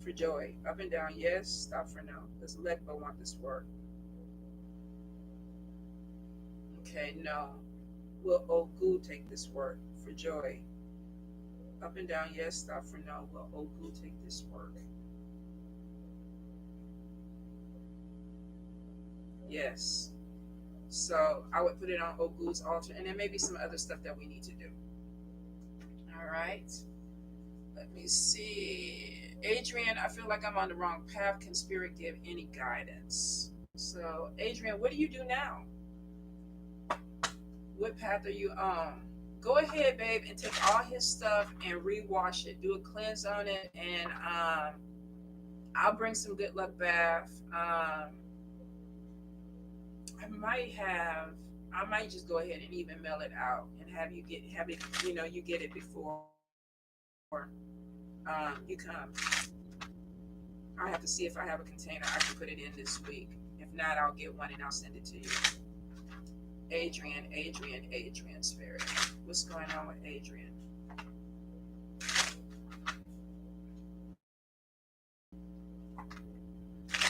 For Joy. Up and down, yes. Stop for no. Does Legba want this work? Okay, no. Will Ogu take this work? For Joy. Up and down, yes. Stop for no. Will Ogu take this work? Yes. So I would put it on Ogu's altar, and there may be some other stuff that we need to do. All right. Let me see. Adrian, I feel like I'm on the wrong path. Can Spirit give any guidance? So, Adrian, what do you do now? What path are you on? Go ahead, babe, and take all his stuff and rewash it. Do a cleanse on it, and I'll bring some good luck bath. I might just go ahead and even mail it out and have it, you get it before you come. I'll have to see if I have a container I can put it in this week. If not, I'll get one and I'll send it to you. Adrian, spirit. What's going on with Adrian?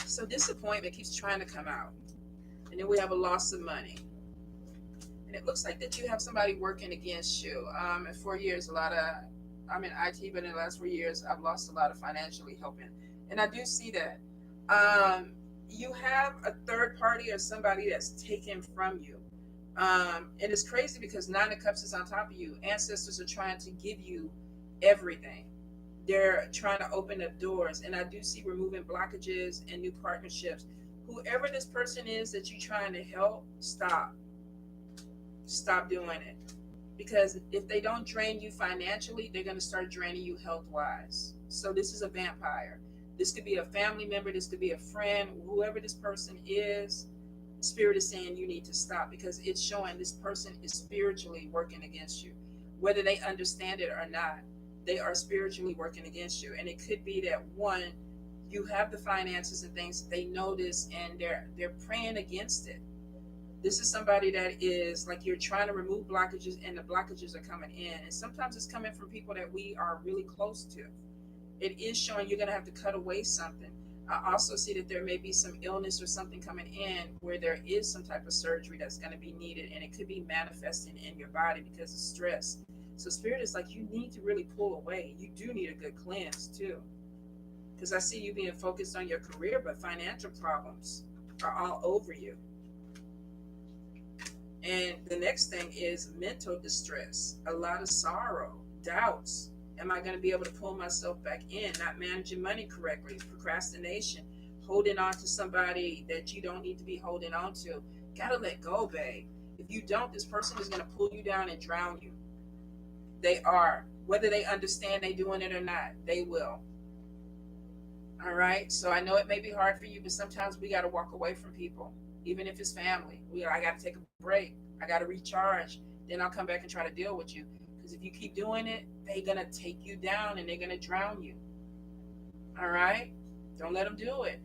So disappointment keeps trying to come out. And then we have a loss of money. And it looks like that you have somebody working against you. In 4 years, I'm in IT, but in the last 4 years, I've lost a lot of financially helping. And I do see that. You have a third party or somebody that's taken from you. And it's crazy because Nine of Cups is on top of you. Ancestors are trying to give you everything. They're trying to open up doors. And I do see removing blockages and new partnerships. Whoever this person is that you're trying to help, stop. Stop doing it. Because if they don't drain you financially, they're going to start draining you health wise. So this is a vampire. This could be a family member. This could be a friend. Whoever this person is, Spirit is saying you need to stop because it's showing this person is spiritually working against you. Whether they understand it or not, they are spiritually working against you. And it could be that one, you have the finances and things, they know this and they're praying against it. This is somebody that is like you're trying to remove blockages and the blockages are coming in. And sometimes it's coming from people that we are really close to. It is showing you're going to have to cut away something. I also see that there may be some illness or something coming in where there is some type of surgery that's going to be needed. And it could be manifesting in your body because of stress. So Spirit is like, you need to really pull away. You do need a good cleanse too. Because I see you being focused on your career, but financial problems are all over you. And the next thing is mental distress, a lot of sorrow, doubts. Am I going to be able to pull myself back in? Not managing money correctly, procrastination, holding on to somebody that you don't need to be holding on to. Gotta let go, babe. If you don't, this person is going to pull you down and drown you. They are. Whether they understand they doing it or not, they will. All right. So I know it may be hard for you, but sometimes we got to walk away from people, even if it's family. I got to take a break. I got to recharge. Then I'll come back and try to deal with you. Because if you keep doing it, they're going to take you down and they're going to drown you. All right. Don't let them do it.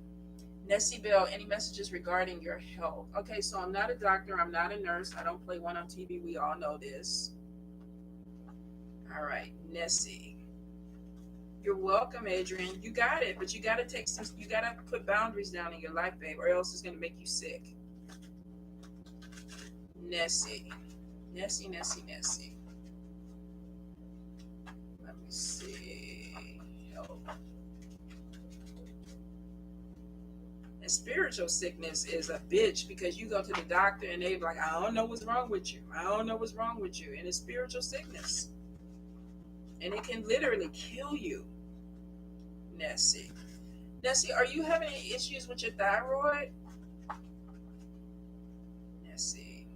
Nessie Bell, any messages regarding your health? Okay, so I'm not a doctor. I'm not a nurse. I don't play one on TV. We all know this. All right, Nessie. You're welcome, Adrian. You got it, but you got to put boundaries down in your life, babe, or else it's going to make you sick. Nessie. see. And spiritual sickness is a bitch because you go to the doctor and they be like, I don't know what's wrong with you. I don't know what's wrong with you. And it's spiritual sickness. And it can literally kill you. Nessie. Nessie, are you having any issues with your thyroid? Nessie.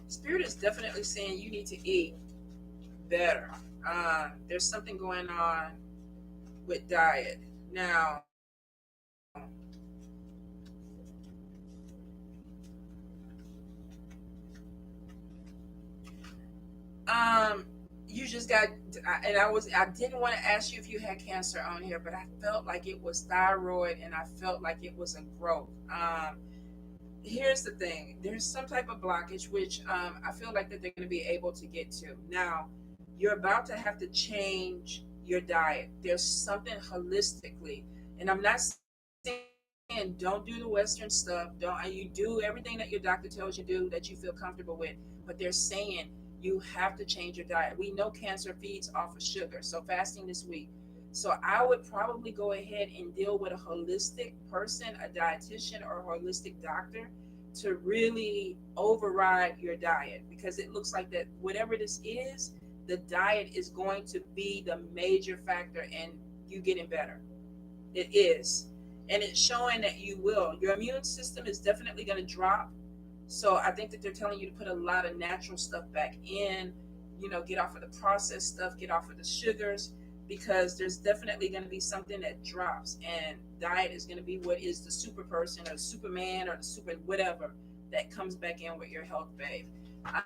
Spirit is definitely saying you need to eat better. There's something going on with diet. Now, you just got, and I didn't want to ask you if you had cancer on here, but I felt like it was thyroid and I felt like it was a growth. Here's the thing, there's some type of blockage which I feel like that they're going to be able to get to. Now, you're about to have to change your diet. There's something holistically, and I'm not saying don't do the Western stuff. Don't you do everything that your doctor tells you to do that you feel comfortable with, but they're saying you have to change your diet. We know cancer feeds off of sugar, so fasting this week. So I would probably go ahead and deal with a holistic person, a dietitian or a holistic doctor to really override your diet, because it looks like that whatever this is, the diet is going to be the major factor in you getting better. It is. And it's showing that you will. Your immune system is definitely going to drop. So I think that they're telling you to put a lot of natural stuff back in, get off of the processed stuff, get off of the sugars, because there's definitely going to be something that drops, and diet is going to be what is the super person or the superman or the super whatever that comes back in with your health, babe. I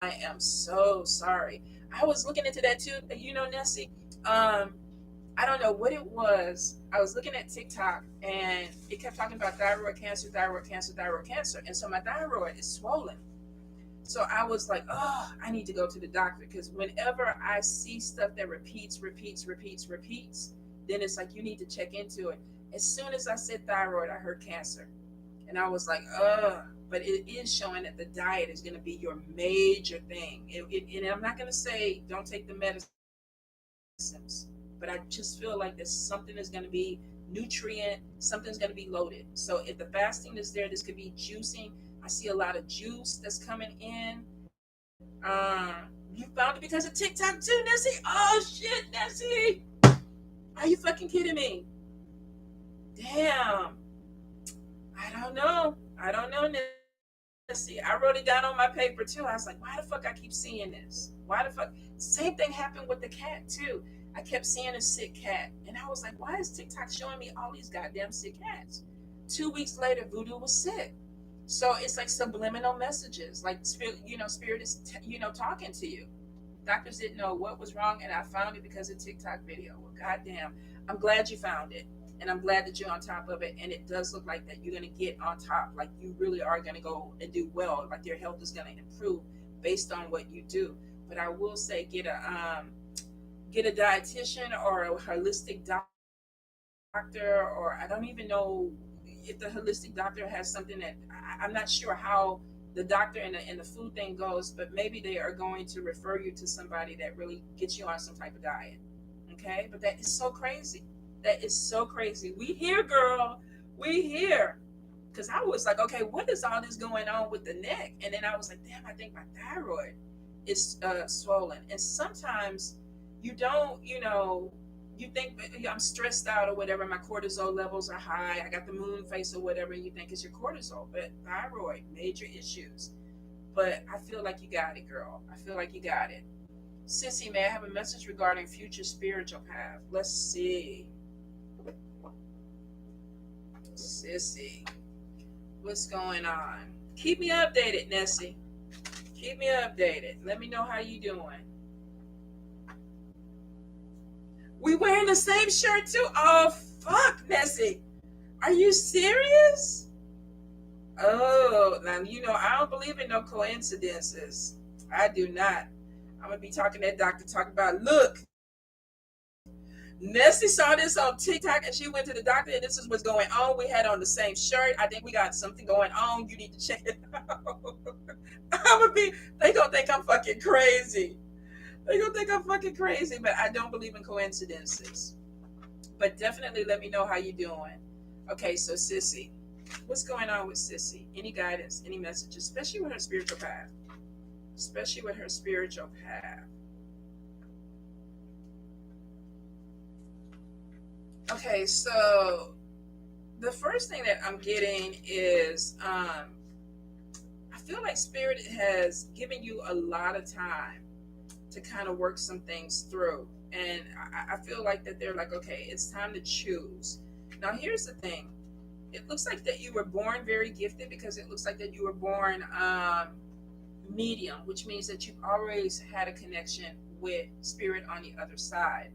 am so sorry. I was looking into that too, Nessie. I don't know what it was. I was looking at TikTok and it kept talking about thyroid cancer, thyroid cancer, thyroid cancer. And so my thyroid is swollen. So I was like, oh, I need to go to the doctor, because whenever I see stuff that repeats, then it's like you need to check into it. As soon as I said thyroid, I heard cancer. And I was like, but it is showing that the diet is going to be your major thing. And I'm not going to say don't take the medicines, but I just feel like there's something is going to be nutrient, something's going to be loaded. So if the fasting is there, this could be juicing. I see a lot of juice that's coming in. You found it because of TikTok too, Nessie? Oh shit, Nessie! Are you fucking kidding me? Damn. I don't know, Nessie. I wrote it down on my paper too. I was like, why the fuck I keep seeing this? Why the fuck? Same thing happened with the cat too. I kept seeing a sick cat, and I was like, why is TikTok showing me all these goddamn sick cats? 2 weeks later, Vodou was sick. So it's like subliminal messages, like spirit is talking to you. Doctors didn't know what was wrong, and I found it because of TikTok video. Well, goddamn, I'm glad you found it, and I'm glad that you're on top of it. And it does look like that you're gonna get on top, like you really are gonna go and do well, like your health is gonna improve based on what you do. But I will say, get a dietitian or a holistic doctor, or I don't even know if the holistic doctor has something that I'm not sure how the doctor and the food thing goes, but maybe they are going to refer you to somebody that really gets you on some type of diet. Okay, but that is so crazy. That is so crazy. We here, girl. We here. Because I was like, okay, what is all this going on with the neck? And then I was like, damn, I think my thyroid is swollen. And sometimes you don't, you think I'm stressed out or whatever, my cortisol levels are high, I got the moon face or whatever, and you think it's your cortisol, but thyroid, major issues. But I feel like you got it, girl. I feel like you got it. Sissy, may I have a message regarding future spiritual path? Let's see. Sissy, what's going on? Keep me updated, Nessie. Keep me updated. Let me know how you doing. We wearing the same shirt too? Oh, fuck, Nessie. Are you serious? Oh, now, I don't believe in no coincidences. I do not. I'm going to be talking to that doctor, talk about, look, Nessie saw this on TikTok and she went to the doctor and this is what's going on. We had on the same shirt. I think we got something going on. You need to check it out. I'm gonna be, they gonna think I'm fucking crazy. They gonna think I'm fucking crazy, but I don't believe in coincidences. But definitely let me know how you doing. Okay, so Sissy, what's going on with Sissy? Any guidance, any messages, especially with her spiritual path? Especially with her spiritual path. Okay, so the first thing that I'm getting is I feel like Spirit has given you a lot of time to kind of work some things through. And I feel like that they're like, okay, it's time to choose. Now, here's the thing. It looks like that you were born very gifted because it looks like that you were born medium, which means that you've always had a connection with Spirit on the other side.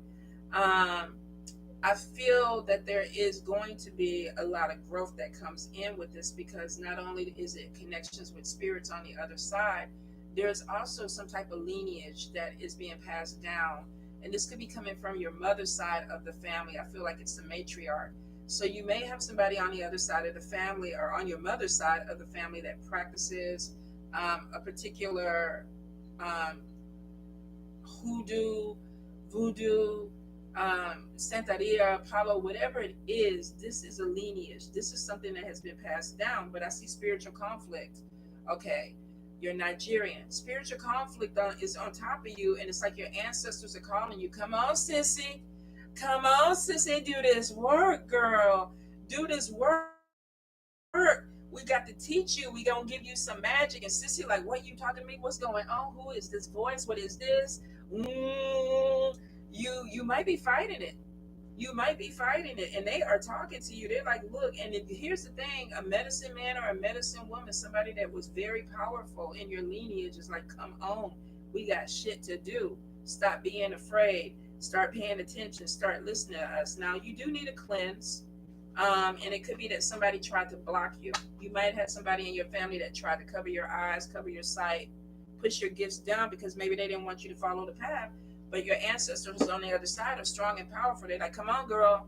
I feel that there is going to be a lot of growth that comes in with this because not only is it connections with spirits on the other side, there's also some type of lineage that is being passed down. And this could be coming from your mother's side of the family. I feel like it's the matriarch. So you may have somebody on the other side of the family or on your mother's side of the family that practices a particular hoodoo, voodoo, Santeria, Apollo, whatever it is, this is a lineage. This is something that has been passed down. But I see spiritual conflict. Okay, you're Nigerian. Spiritual conflict is on top of you, and it's like your ancestors are calling you. Come on, sissy. Come on, sissy. Do this work, girl. Do this work. We got to teach you. We gonna give you some magic. And sissy, like, what you talking to me? What's going on? Who is this voice? What is this? You might be fighting it. You might be fighting it, and they are talking to you. They're like, look, and here's the thing: a medicine man or a medicine woman, somebody that was very powerful in your lineage, is like, come on, we got shit to do. Stop being afraid. Start paying attention. Start listening to us. Now, you do need a cleanse, and it could be that somebody tried to block you. You might have somebody in your family that tried to cover your eyes, cover your sight, push your gifts down because maybe they didn't want you to follow the path. But your ancestors on the other side are strong and powerful. They're like, come on, girl.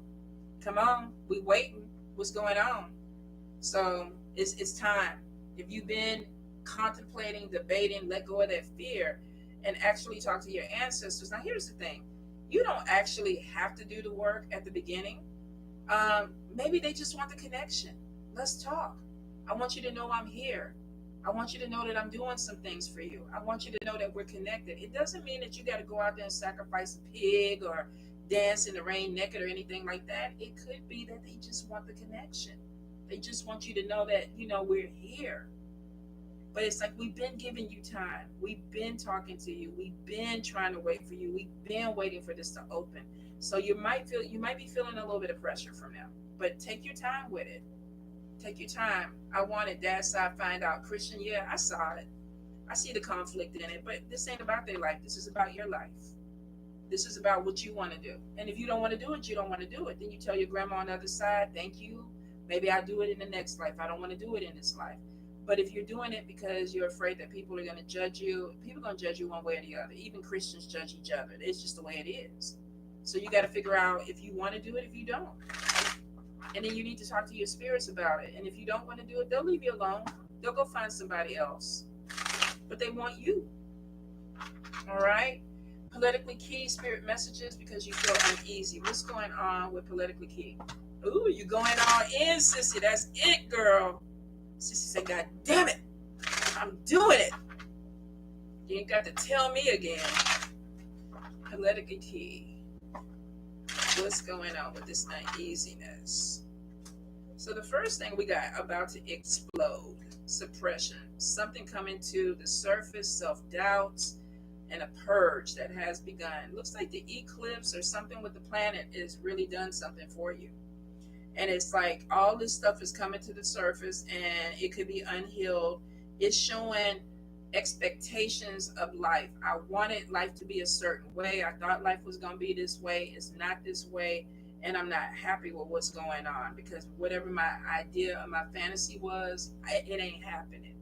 Come on. We waiting. What's going on? So it's time. If you've been contemplating, debating, let go of that fear and actually talk to your ancestors. Now, here's the thing. You don't actually have to do the work at the beginning. Maybe they just want the connection. Let's talk. I want you to know I'm here. I want you to know that I'm doing some things for you. I want you to know that we're connected. It doesn't mean that you got to go out there and sacrifice a pig or dance in the rain naked or anything like that. It could be that they just want the connection. They just want you to know that, we're here. But it's like we've been giving you time. We've been talking to you. We've been trying to wait for you. We've been waiting for this to open. So you might be feeling a little bit of pressure from them. But take your time with it. Take your time. I wanted dad's side find out. Christian, yeah, I saw it. I see the conflict in it, but this ain't about their life. This is about your life. This is about what you want to do. And if you don't want to do it, you don't want to do it. Then you tell your grandma on the other side, thank you. Maybe I'll do it in the next life. I don't want to do it in this life. But if you're doing it because you're afraid that people are going to judge you, people are going to judge you one way or the other. Even Christians judge each other. It's just the way it is. So you got to figure out if you want to do it, if you don't. And then you need to talk to your spirits about it. And if you don't want to do it, they'll leave you alone. They'll go find somebody else. But they want you. All right? Politically key spirit messages because you feel uneasy. What's going on with politically key? Ooh, you going all in, sissy. That's it, girl. Sissy said, God damn it. I'm doing it. You ain't got to tell me again. Politically key. What's going on with this uneasiness? So the first thing we got about to explode, suppression, something coming to the surface, self-doubts, and a purge that has begun. Looks like the eclipse or something with the planet is really done something for you. And it's like all this stuff is coming to the surface and it could be unhealed. It's showing expectations of life. I wanted life to be a certain way. I thought life was going to be this way. It's not this way. And I'm not happy with what's going on because whatever my idea or my fantasy was, it ain't happening.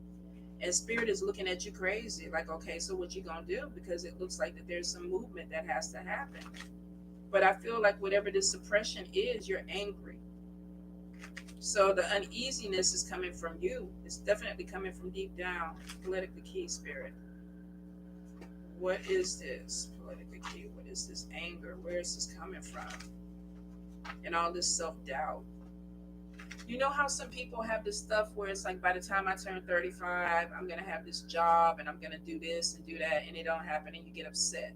And spirit is looking at you crazy. Like, okay, so what you going to do? Because it looks like that there's some movement that has to happen. But I feel like whatever this suppression is, you're angry. So the uneasiness is coming from you. It's definitely coming from deep down. Politically key spirit. What is this? Politically key. What is this anger? Where is this coming from? And all this self-doubt. You know how some people have this stuff where it's like, by the time I turn 35, I'm going to have this job and I'm going to do this and do that, and it don't happen and you get upset.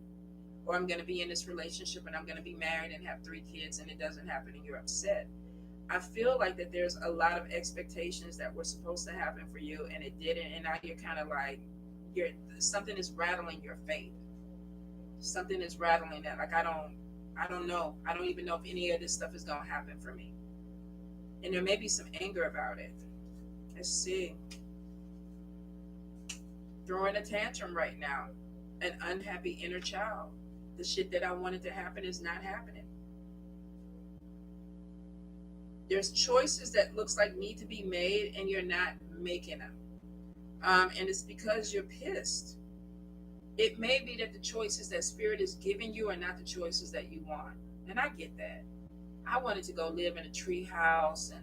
Or I'm going to be in this relationship and I'm going to be married and have 3 kids and it doesn't happen and you're upset. I feel like that there's a lot of expectations that were supposed to happen for you and it didn't, and now you're kind of like, something is rattling your faith. Something is rattling that. Like, I don't know. I don't even know if any of this stuff is going to happen for me. And there may be some anger about it. Let's see. Throwing a tantrum right now. An unhappy inner child. The shit that I wanted to happen is not happening. There's choices that looks like need to be made and you're not making them. And it's because you're pissed. It may be that the choices that spirit is giving you are not the choices that you want. And I get that. I wanted to go live in a tree house and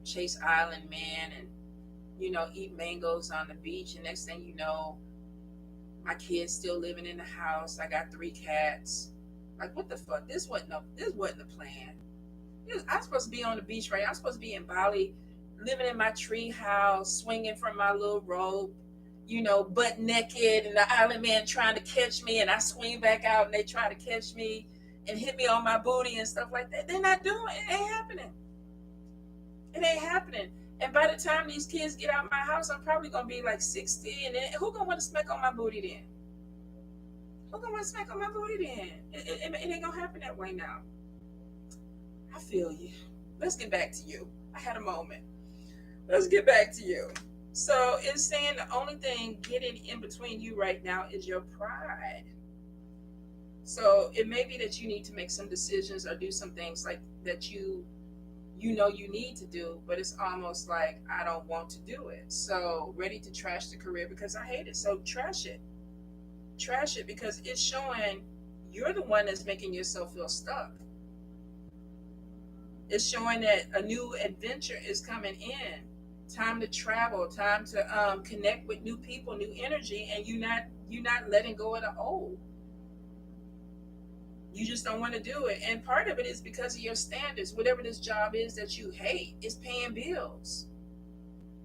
chase island men and, eat mangoes on the beach. And next thing you know, my kids still living in the house. I got 3 cats. Like, what the fuck? This wasn't the plan. I'm supposed to be on the beach, right? I'm supposed to be in Bali, living in my tree house, swinging from my little rope, butt naked, and the island man trying to catch me, and I swing back out, and they try to catch me and hit me on my booty and stuff like that. They're not doing it. It ain't happening. It ain't happening. And by the time these kids get out of my house, I'm probably gonna be like 60, and then who gonna want to smack on my booty then? Who gonna want to smack on my booty then? It ain't gonna happen that way now. I feel you. Let's get back to you. I had a moment. Let's get back to you. So it's saying the only thing getting in between you right now is your pride. So it may be that you need to make some decisions or do some things like that you need to do, but it's almost like, I don't want to do it. So ready to trash the career because I hate it. So trash it. Trash it because it's showing you're the one that's making yourself feel stuck. It's showing that a new adventure is coming in. Time to travel, time to connect with new people, new energy, and you're not letting go of the old. You just don't want to do it. And part of it is because of your standards. Whatever this job is that you hate is paying bills.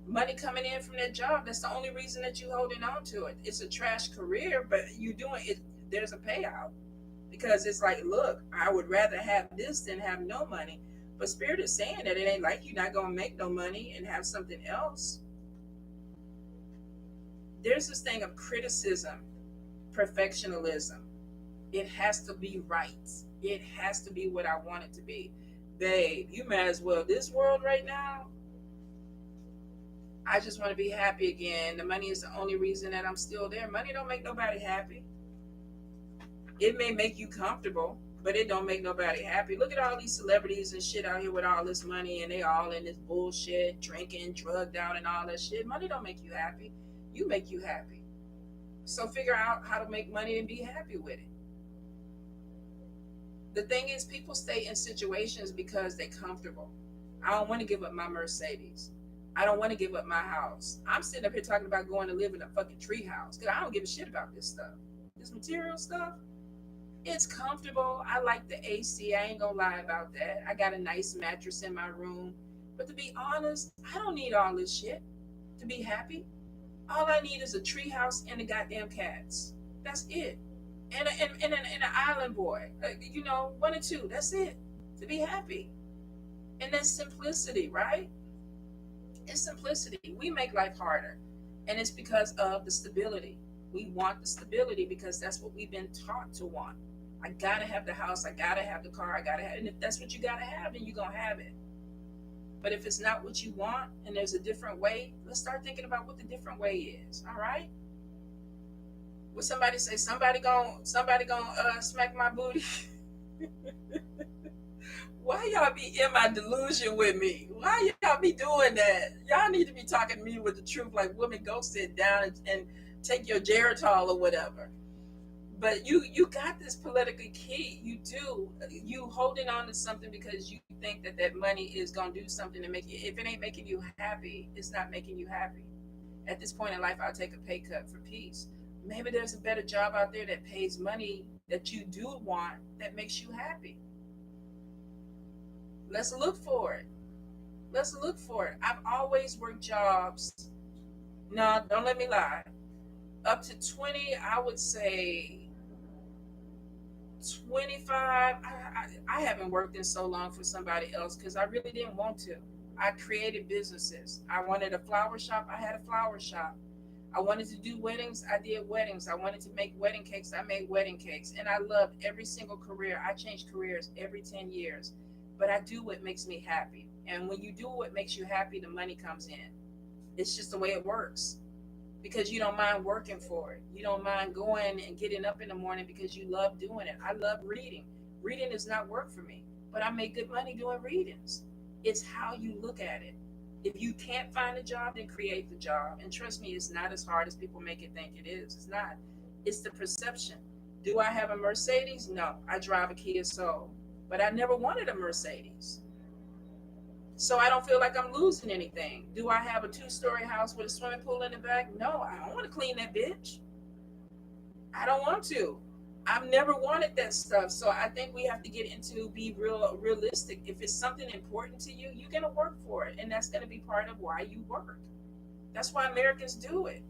Money coming in from that job, that's the only reason that you're holding on to it. It's a trash career, but you're doing it. There's a payout. Because it's like, look, I would rather have this than have no money. But Spirit is saying that it ain't like you're not going to make no money and have something else. There's this thing of criticism, perfectionism. It has to be right. It has to be what I want it to be. Babe, you might as well. This world right now, I just want to be happy again. The money is the only reason that I'm still there. Money don't make nobody happy. It may make you comfortable, but it don't make nobody happy. Look at all these celebrities and shit out here with all this money, and they all in this bullshit, drinking, drugged out, and all that shit. Money don't make you happy. You make you happy. So figure out how to make money and be happy with it. The thing is, people stay in situations because they're comfortable. I don't want to give up my Mercedes. I don't want to give up my house. I'm sitting up here talking about going to live in a fucking tree house because I don't give a shit about this stuff. This material stuff. It's comfortable. I like the AC. I ain't gonna lie about that. I got a nice mattress in my room. But to be honest, I don't need all this shit to be happy. All I need is a tree house and the goddamn cats. That's it. And an island boy. 1 or 2. That's it. To be happy. And that's simplicity, right? It's simplicity. We make life harder. And it's because of the stability. We want the stability because that's what we've been taught to want. I gotta have the house, I gotta have the car, and if that's what you gotta have, then you're gonna have it. But if it's not what you want and there's a different way, let's start thinking about what the different way is. All right? Would somebody say somebody gonna smack my booty? Why y'all be in my delusion with me? Why y'all be doing that? Y'all need to be talking to me with the truth, like, woman, go sit down and take your Geritol or whatever. But you got this politically key. You do. You holding on to something because you think that that money is gonna do something to make you. If it ain't making you happy, it's not making you happy. At this point in life, I'll take a pay cut for peace. Maybe there's a better job out there that pays money that you do want that makes you happy. Let's look for it. Let's look for it. I've always worked jobs. No, don't let me lie. Up to 20, I would say 25. I haven't worked in so long for somebody else because I really didn't want to. I created businesses. I wanted a flower shop. I had a flower shop. I wanted to do weddings. I did weddings. I wanted to make wedding cakes. I made wedding cakes. And I loved every single career. I changed careers every 10 years. But I do what makes me happy. And when you do what makes you happy, the money comes in. It's just the way it works because you don't mind working for it. You don't mind going and getting up in the morning because you love doing it. I love reading. Reading is not work for me, but I make good money doing readings. It's how you look at it. If you can't find a job, then create the job. And trust me, it's not as hard as people make it think it is. It's not. It's the perception. Do I have a Mercedes? No, I drive a Kia Soul, but I never wanted a Mercedes. So I don't feel like I'm losing anything. Do I have a two-story house with a swimming pool in the back? No, I don't want to clean that bitch. I don't want to. I've never wanted that stuff. So I think we have to get into be realistic. If it's something important to you, you're gonna work for it. And that's gonna be part of why you work. That's why Americans do it.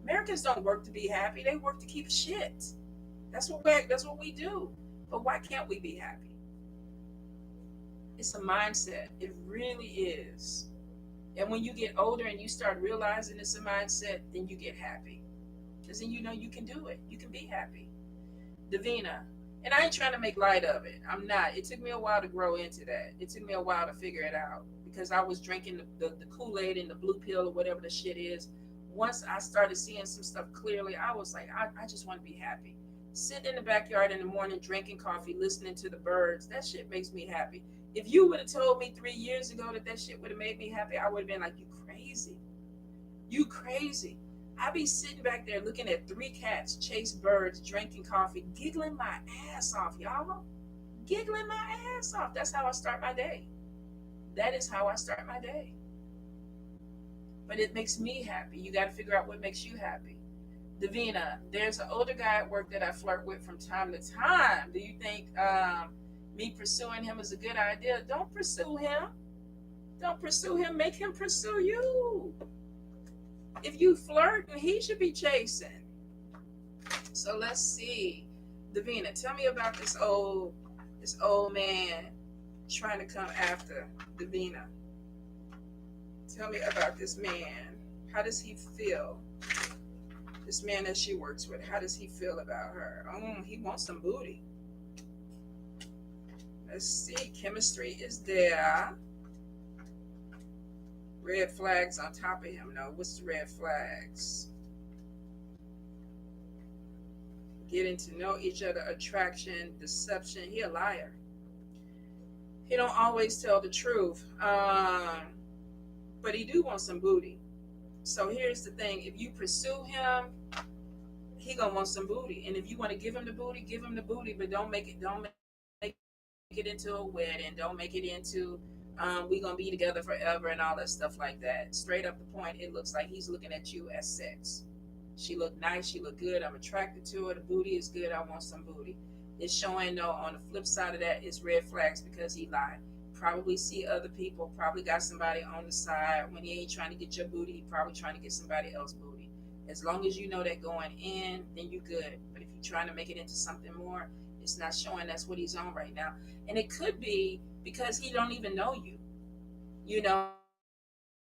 Americans don't work to be happy, they work to keep shit. That's what we do. But why can't we be happy? It's a mindset. It really is. And when you get older and you start realizing it's a mindset, then you get happy. Because then you know you can do it. You can be happy. Davina. And I ain't trying to make light of it. I'm not. It took me a while to grow into that. It took me a while to figure it out. Because I was drinking the Kool-Aid and the blue pill or whatever the shit is. Once I started seeing some stuff clearly, I was like, I just want to be happy. Sitting in the backyard in the morning, drinking coffee, listening to the birds, that shit makes me happy. If you would have told me 3 years ago that that shit would have made me happy, I would have been like, you crazy. You crazy. I be sitting back there looking at three cats chase birds, drinking coffee, giggling my ass off, y'all. Giggling my ass off. That's how I start my day. That is how I start my day. But it makes me happy. You got to figure out what makes you happy. Davina, there's an older guy at work that I flirt with from time to time. Do you think me pursuing him is a good idea? Don't pursue him. Don't pursue him. Make him pursue you. If you flirt, he should be chasing. So let's see. Davina, tell me about this old man trying to come after Davina. Tell me about this man. How does he feel? This man that she works with, how does he feel about her? Oh, he wants some booty. Let's see. Chemistry is there. Red flags on top of him. No, what's the red flags? Getting to know each other, attraction, deception. He a liar. He don't always tell the truth. But he do want some booty. So here's the thing: if you pursue him, he gonna want some booty. And if you want to give him the booty, give him the booty. But don't make it into a wedding. Don't make it into we gonna be together forever and all that stuff like that. Straight up the point, it looks like he's looking at you as sex. She look nice. She look good. I'm attracted to her. The booty is good. I want some booty. It's showing though on the flip side of that is red flags because he lied. Probably see other people, probably got somebody on the side. When he ain't trying to get your booty, he probably trying to get somebody else's booty. As long as you know that going in, then you good. But if you're trying to make it into something more, it's not showing that's what he's on right now. And it could be because he don't even know you. You know,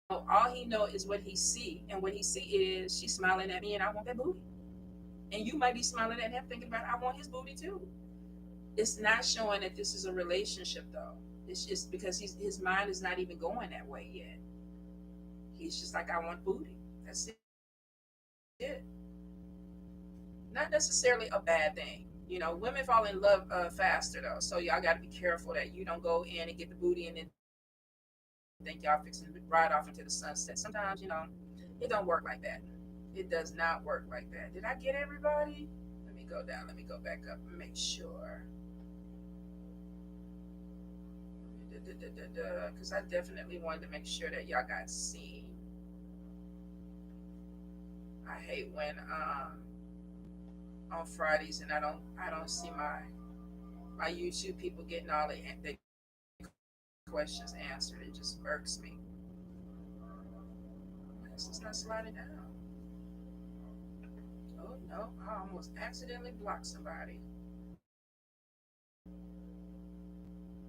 all he know is what he see. And what he see is she's smiling at me and I want that booty. And you might be smiling at him thinking about I want his booty too. It's not showing that this is a relationship though. It's just because his mind is not even going that way yet. He's just like, I want booty. That's it. Not necessarily a bad thing. You know, women fall in love faster though. So y'all got to be careful that you don't go in and get the booty and then think y'all fixing to ride off into the sunset. Sometimes, it don't work like that. It does not work like that. Did I get everybody? Let me go down. Let me go back up and make sure. Because I definitely wanted to make sure that y'all got seen. I hate when on Fridays and I don't see my YouTube people getting all the questions answered. It just irks me. This is not sliding down. Oh no, I almost accidentally blocked somebody.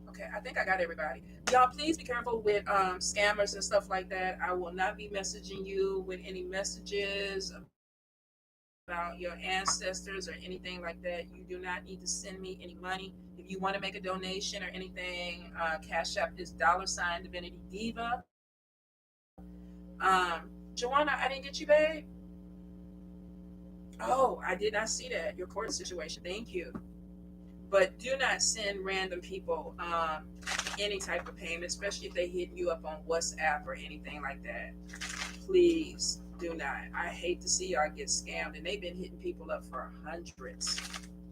Okay, I think I got everybody. Y'all, please be careful with scammers and stuff like that. I will not be messaging you with any messages about your ancestors or anything like that. You do not need to send me any money. If you want to make a donation or anything, Cashapp is $divinitydiva. Joanna, I didn't get you, babe. Oh, I did not see that. Your court situation. Thank you. But do not send random people any type of payment, especially if they hit you up on WhatsApp or anything like that. Please do not. I hate to see y'all get scammed, and they've been hitting people up for hundreds.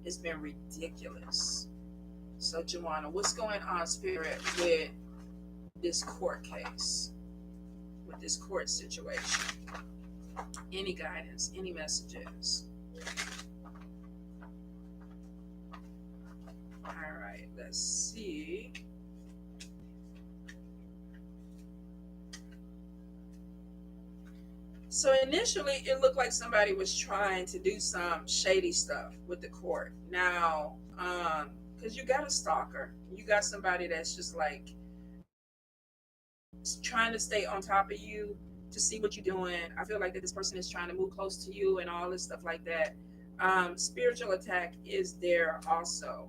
It's been ridiculous. So, Joanna, what's going on, Spirit, with this court case, with this court situation? Any guidance, any messages? All right, let's see. So initially, it looked like somebody was trying to do some shady stuff with the court. Now, because you got a stalker, you got somebody that's just like trying to stay on top of you to see what you're doing. I feel like that this person is trying to move close to you and all this stuff like that. Spiritual attack is there also.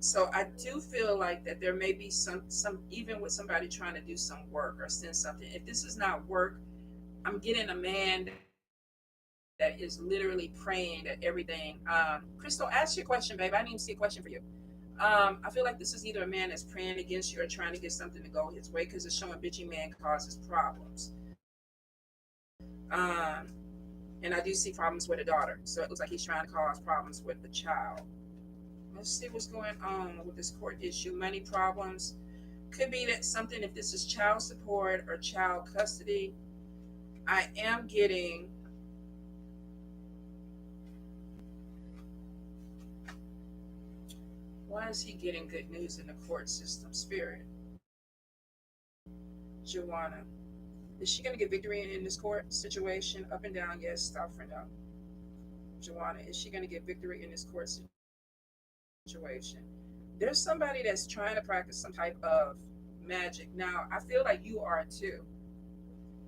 So I do feel like that there may be some even with somebody trying to do some work or send something. If this is not work, I'm getting a man that is literally praying that everything. Crystal, ask your question, babe. I didn't even see a question for you. I feel like this is either a man that's praying against you or trying to get something to go his way because it's showing bitchy man causes problems. And I do see problems with a daughter. So it looks like he's trying to cause problems with the child. Let's see what's going on with this court issue. Money problems. Could be that something, if this is child support or child custody. I am getting why is he getting good news in the court system? Spirit. Joanna. Is she going to get victory in this court situation? Up and down, yes. Stop for no. Joanna, is she going to get victory in this court situation? There's somebody that's trying to practice some type of magic. Now, I feel like you are too.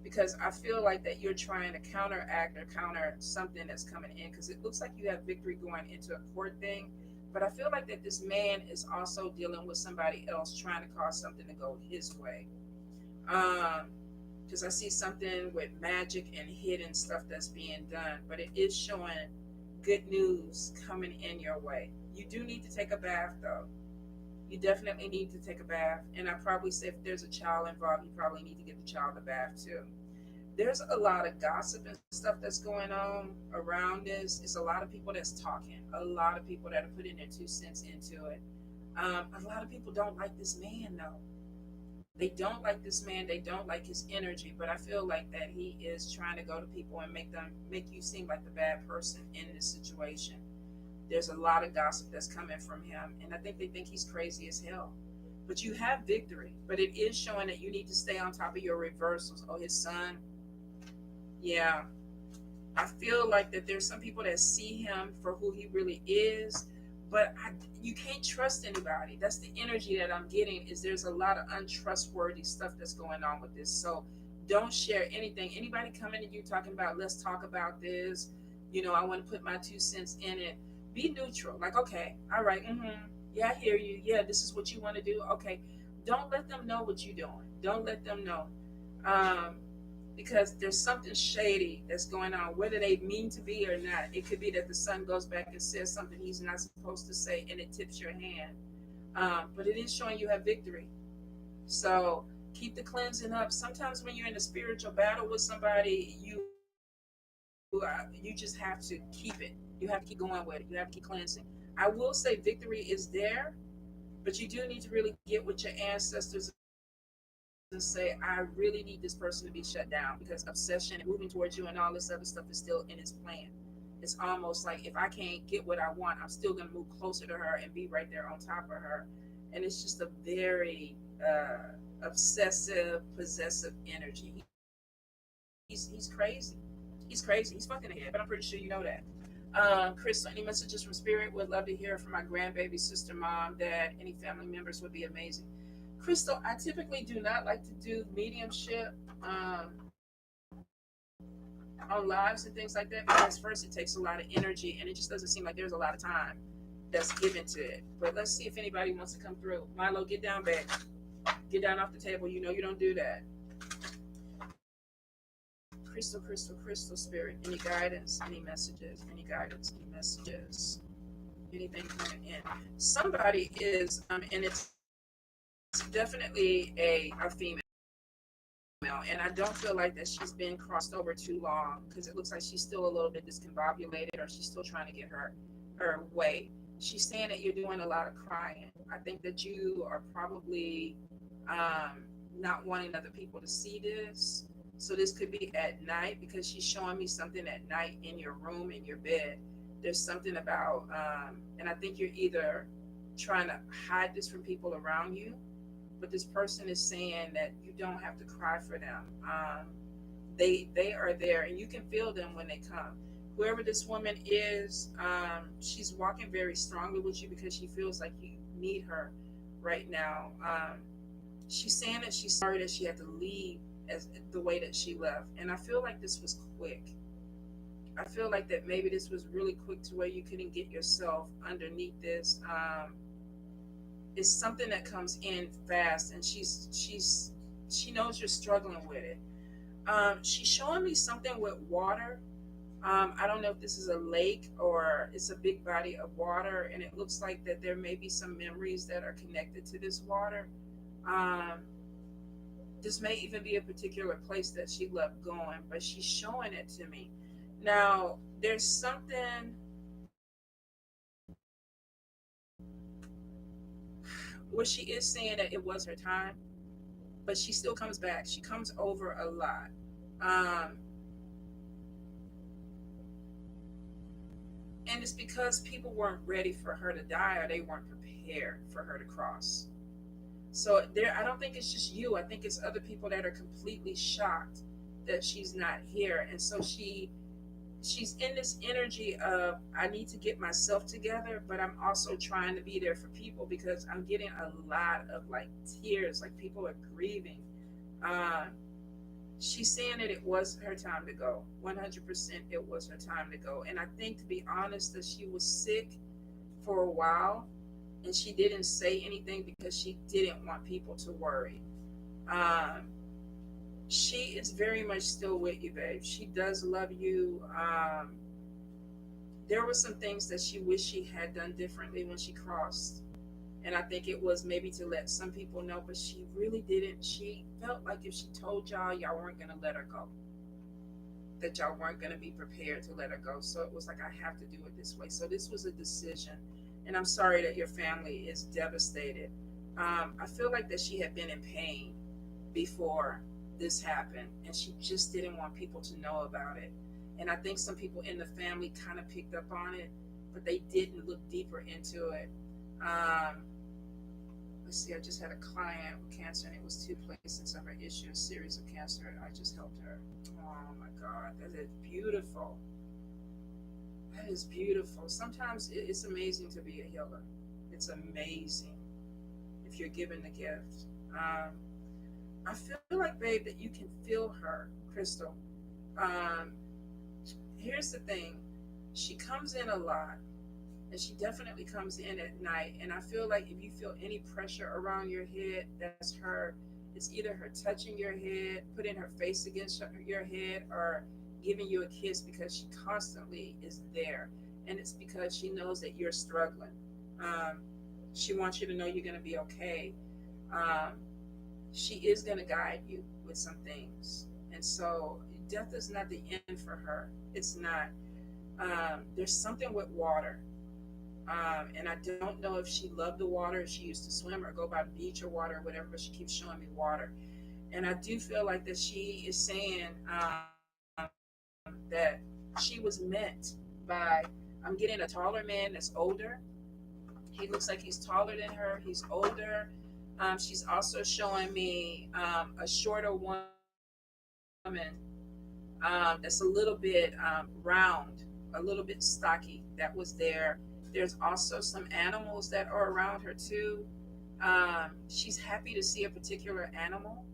Because I feel like that you're trying to counteract or counter something that's coming in. Because it looks like you have victory going into a court thing. But I feel like that this man is also dealing with somebody else trying to cause something to go his way. Because I see something with magic and hidden stuff that's being done, but it is showing good news coming in your way. You do need to take a bath, though. You definitely need to take a bath, and I probably say if there's a child involved, you probably need to give the child a bath too. There's a lot of gossip and stuff that's going on around this. It's a lot of people that's talking, a lot of people that are putting their 2 cents into it. A lot of people don't like this man, though. They don't like this man. They don't like his energy. But I feel like that he is trying to go to people and make you seem like the bad person in this situation. There's a lot of gossip that's coming from him, and I think they think he's crazy as hell. But you have victory. But it is showing that you need to stay on top of your reversals. Oh, his son. Yeah. I feel like that there's some people that see him for who he really is, but you can't trust anybody. That's the energy that I'm getting. Is there's a lot of untrustworthy stuff that's going on with this. So don't share anything. Anybody coming to you talking about, let's talk about this. I want to put my 2 cents in it. Be neutral. Like, okay, all right, yeah, I hear you. Yeah, this is what you want to do. Okay, don't let them know what you're doing. Don't let them know. Because there's something shady that's going on, whether they mean to be or not. It could be that the son goes back and says something he's not supposed to say, and it tips your hand. But it is showing you have victory. So keep the cleansing up. Sometimes when you're in a spiritual battle with somebody, you you just have to keep it. You have to keep going with it. You have to keep cleansing. I will say victory is there, but you do need to really get with your ancestors and say, I really need this person to be shut down because obsession and moving towards you and all this other stuff is still in his plan. It's almost like if I can't get what I want, I'm still going to move closer to her and be right there on top of her. And it's just a very obsessive, possessive energy. He's crazy. He's crazy. He's fucking ahead, but I'm pretty sure you know that. Crystal, any messages from Spirit? Would love to hear from my grandbaby, sister, mom, dad, any family members would be amazing. Crystal, I typically do not like to do mediumship on lives and things like that because first it takes a lot of energy and it just doesn't seem like there's a lot of time that's given to it. But let's see if anybody wants to come through. Milo, get down, babe. Get down off the table. You know you don't do that. Crystal, crystal, crystal, spirit. Any guidance? Any messages? Any guidance? Any messages? Anything coming in? Somebody is, and it's definitely a female, and I don't feel like that she's been crossed over too long because it looks like she's still a little bit discombobulated or she's still trying to get her way. She's saying that you're doing a lot of crying. I think that you are probably not wanting other people to see this. So this could be at night because she's showing me something at night in your room, in your bed. There's something about, and I think you're either trying to hide this from people around you, but this person is saying that you don't have to cry for them. They are there, and you can feel them when they come. Whoever this woman is, she's walking very strongly with you because she feels like you need her right now. She's saying that she's sorry that she had to leave as the way that she left, and I feel like this was quick. I feel like that maybe this was really quick to where you couldn't get yourself underneath this. It's something that comes in fast, and she knows you're struggling with it. She's showing me something with water. I don't know if this is a lake or it's a big body of water, and it looks like that there may be some memories that are connected to this water. Um, this may even be a particular place that she loved going, but she's showing it to me. Now, there's something where she is saying that it was her time, but she still comes back. She comes over a lot. Um, and it's because people weren't ready for her to die or they weren't prepared for her to cross. So there, I don't think it's just you. I think it's other people that are completely shocked that she's not here, and so she's in this energy of I need to get myself together, but I'm also trying to be there for people because I'm getting a lot of like tears, like people are grieving. Uh, she's saying that it was her time to go. 100% it was her time to go. And I think, to be honest, that she was sick for a while and she didn't say anything because she didn't want people to worry. Um, she is very much still with you, babe. She does love you. There were some things that she wished she had done differently when she crossed. And I think it was maybe to let some people know, but she really didn't. She felt like if she told y'all, y'all weren't going to let her go, that y'all weren't going to be prepared to let her go. So it was like, I have to do it this way. So this was a decision. And I'm sorry that your family is devastated. I feel like that she had been in pain before this happened, and she just didn't want people to know about it. And I think some people in the family kind of picked up on it, but they didn't look deeper into it. Um, let's see, I just had a client with cancer, and it was two places of her issue, a series of cancer, and I just helped her. Oh my God, that is beautiful. That is beautiful. Sometimes it's amazing to be a healer. It's amazing if you're given the gift. I feel like, babe, that you can feel her, Crystal. Um, Here's the thing. She comes in a lot, and she definitely comes in at night. And I feel like if you feel any pressure around your head, that's her. It's either her touching your head, putting her face against your head, or giving you a kiss because she constantly is there. And it's because she knows that you're struggling. Um, she wants you to know you're going to be okay. Um, she is going to guide you with some things. And so death is not the end for her. It's not. There's something with water. And I don't know if she loved the water, if she used to swim or go by the beach or water or whatever, but she keeps showing me water. And I do feel like that she is saying that she was met by, I'm getting a taller man that's older. He looks like he's taller than her, he's older. She's also showing me a shorter woman that's a little bit round, a little bit stocky, that was there. There's also some animals that are around her too. She's happy to see a particular animal,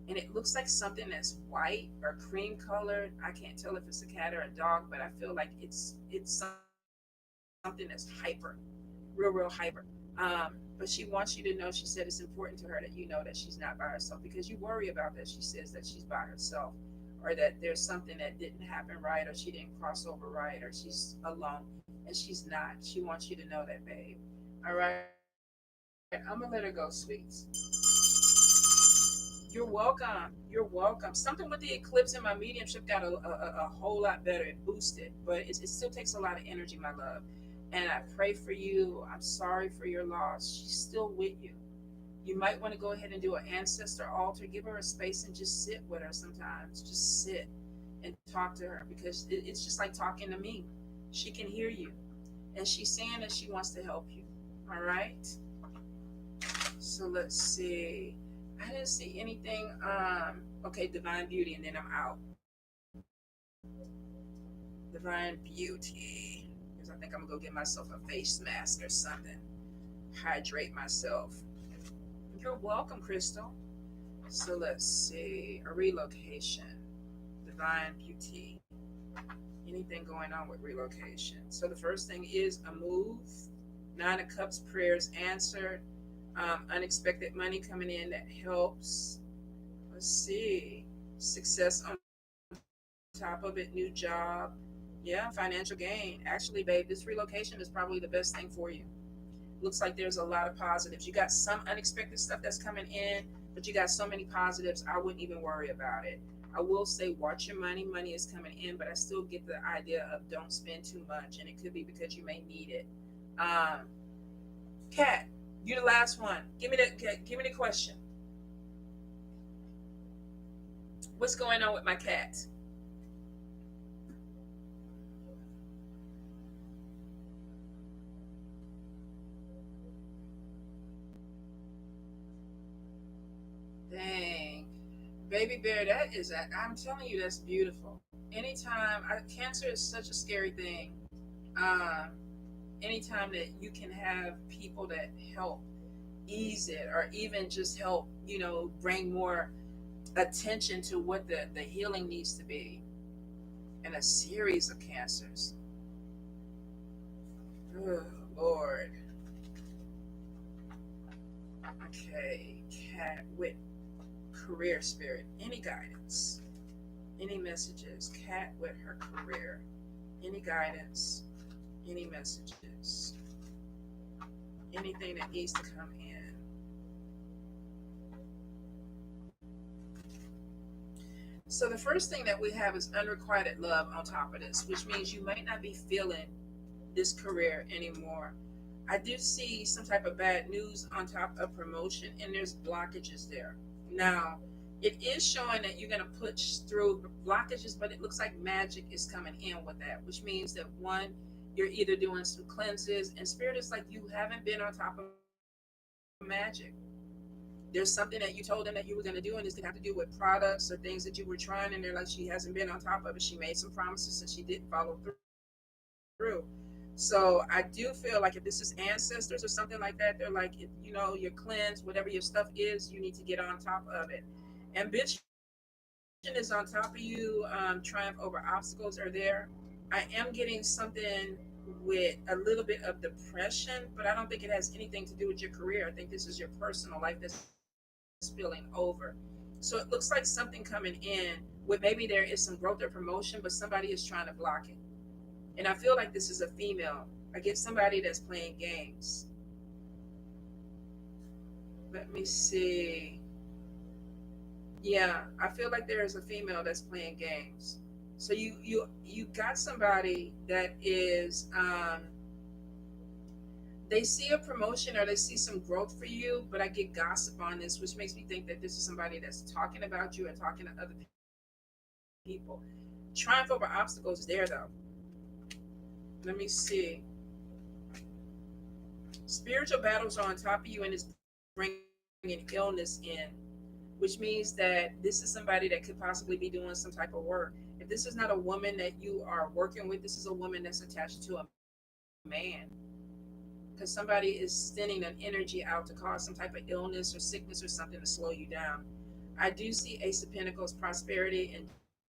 and it looks like something that's white or cream colored. I can't tell if it's a cat or a dog, but I feel like it's something that's hyper, real hyper. But she wants you to know. She said it's important to her that you know that she's not by herself, because you worry about that. She says that she's by herself, or that there's something that didn't happen right, or she didn't cross over right, or she's alone, and she's not. She wants you to know that, babe. All right, I'm gonna let her go, sweets. You're welcome. You're welcome. Something with the eclipse and my mediumship got a whole lot better. It boosted, but it still takes a lot of energy, my love. And I pray for you. I'm sorry for your loss. She's still with you. You might want to go ahead and do an ancestor altar. Give her a space and just sit with her sometimes. Just sit and talk to her, because it's just like talking to me. She can hear you. And she's saying that she wants to help you. All right? So let's see. I didn't see anything. Okay, divine beauty, and then I'm out. Divine beauty. Because I think I'm gonna go get myself a face mask or something. Hydrate myself. You're welcome, Crystal. So let's see. A relocation. Divine beauty. Anything going on with relocation? So the first thing is a move. Nine of Cups, prayers answered. Unexpected money coming in that helps. Let's see. Success on top of it, new job. Yeah, financial gain. Actually, babe, this relocation is probably the best thing for you. Looks like there's a lot of positives. You got some unexpected stuff that's coming in, but you got so many positives, I wouldn't even worry about it. I will say, watch your money. Money is coming in, but I still get the idea of don't spend too much, and it could be because you may need it. Um, Cat, you the last one. Give me the question. What's going on with my cat? Dang, baby bear, that is. I'm telling you, that's beautiful. Anytime, cancer is such a scary thing. Um, Anytime that you can have people that help ease it, or even just help, bring more attention to what the healing needs to be in a series of cancers. Oh, Lord. Okay, cat with career spirit. Any guidance? Any messages? Cat with her career. Any guidance? Any messages? Anything that needs to come in? So the first thing that we have is unrequited love on top of this, which means you might not be feeling this career anymore. I do see some type of bad news on top of promotion, and there's blockages there. Now, it is showing that you're going to push through blockages, but it looks like magic is coming in with that, which means that one, you're either doing some cleanses, and spirit is like you haven't been on top of magic. There's something that you told them that you were going to do, and this didn't have to do with products or things that you were trying, and they're like, she hasn't been on top of it. She made some promises and she didn't follow through. So I do feel like if this is ancestors or something like that, they're like, you're cleansed, whatever your stuff is, you need to get on top of it. Ambition is on top of you. Triumph over obstacles are there. I am getting something with a little bit of depression, but I don't think it has anything to do with your career. I think this is your personal life that's spilling over. So it looks like something coming in with, maybe there is some growth or promotion, but somebody is trying to block it. And I feel like this is a female. I get somebody that's playing games. Let me see. Yeah, I feel like there is a female that's playing games. So you got somebody that is they see a promotion or they see some growth for you, but I get gossip on this, which makes me think that this is somebody that's talking about you and talking to other people. Triumph over obstacles is there though. Let me see. Spiritual battles are on top of you and it's bringing illness in, which means that this is somebody that could possibly be doing some type of work. If this is not a woman that you are working with, this is a woman that's attached to a man, because somebody is sending an energy out to cause some type of illness or sickness or something to slow you down. I do see Ace of Pentacles, prosperity, and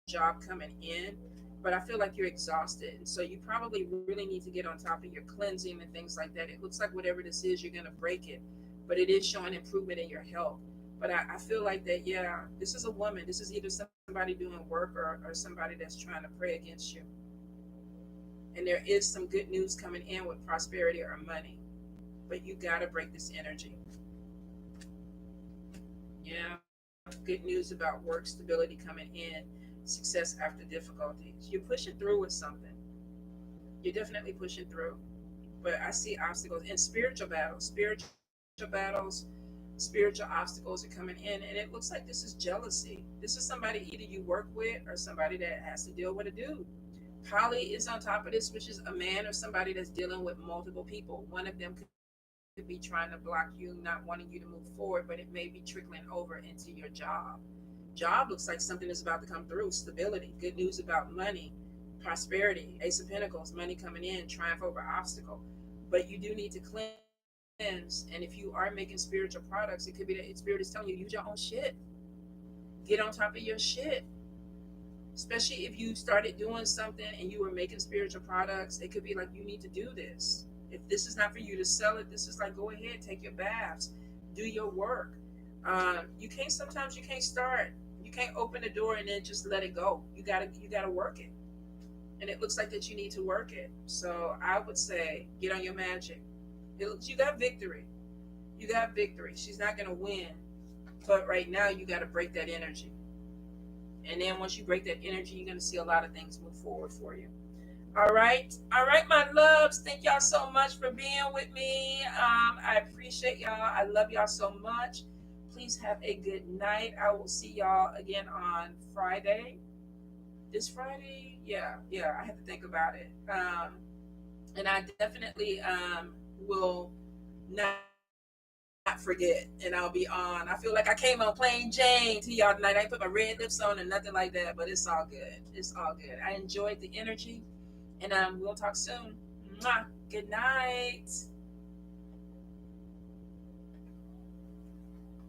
job coming in, but I feel like you're exhausted. So you probably really need to get on top of your cleansing and things like that. It looks like whatever this is, you're going to break it, but it is showing improvement in your health. But I feel like that, yeah, this is a woman. This is either somebody doing work or somebody that's trying to pray against you. And there is some good news coming in with prosperity or money, but you got to break this energy. Yeah, good news about work stability coming in, success after difficulties. You're pushing through with something. You're definitely pushing through. But I see obstacles and spiritual obstacles are coming in, and it looks like this is jealousy. This is somebody either you work with or somebody that has to deal with a dude. Polly is on top of this, which is a man or somebody that's dealing with multiple people. One of them could be trying to block you, not wanting you to move forward, but it may be trickling over into your job. Job looks like something is about to come through. Stability, good news about money, prosperity, Ace of Pentacles, money coming in, triumph over obstacle. But you do need to cleanse. And if you are making spiritual products, it could be that spirit is telling you, use your own shit. Get on top of your shit. Especially if you started doing something and you were making spiritual products, it could be like you need to do this. If this is not for you to sell it, this is like go ahead, take your baths, do your work. You can't sometimes you can't start, you can't open the door and then just let it go. You gotta work it, and it looks like that you need to work it. So I would say get on your magic. You got victory. You got victory. She's not gonna win, but right now you got to break that energy. And then once you break that energy, you're going to see a lot of things move forward for you. All right, my loves. Thank y'all so much for being with me. I appreciate y'all. I love y'all so much. Please have a good night. I will see y'all again on Friday. This Friday, yeah. I have to think about it. And I definitely will not forget, and I'll be on. I feel like I came on plain Jane to y'all tonight. I ain't put my red lips on and nothing like that, but it's all good. It's all good. I enjoyed the energy, and we'll talk soon. Mwah. Good night.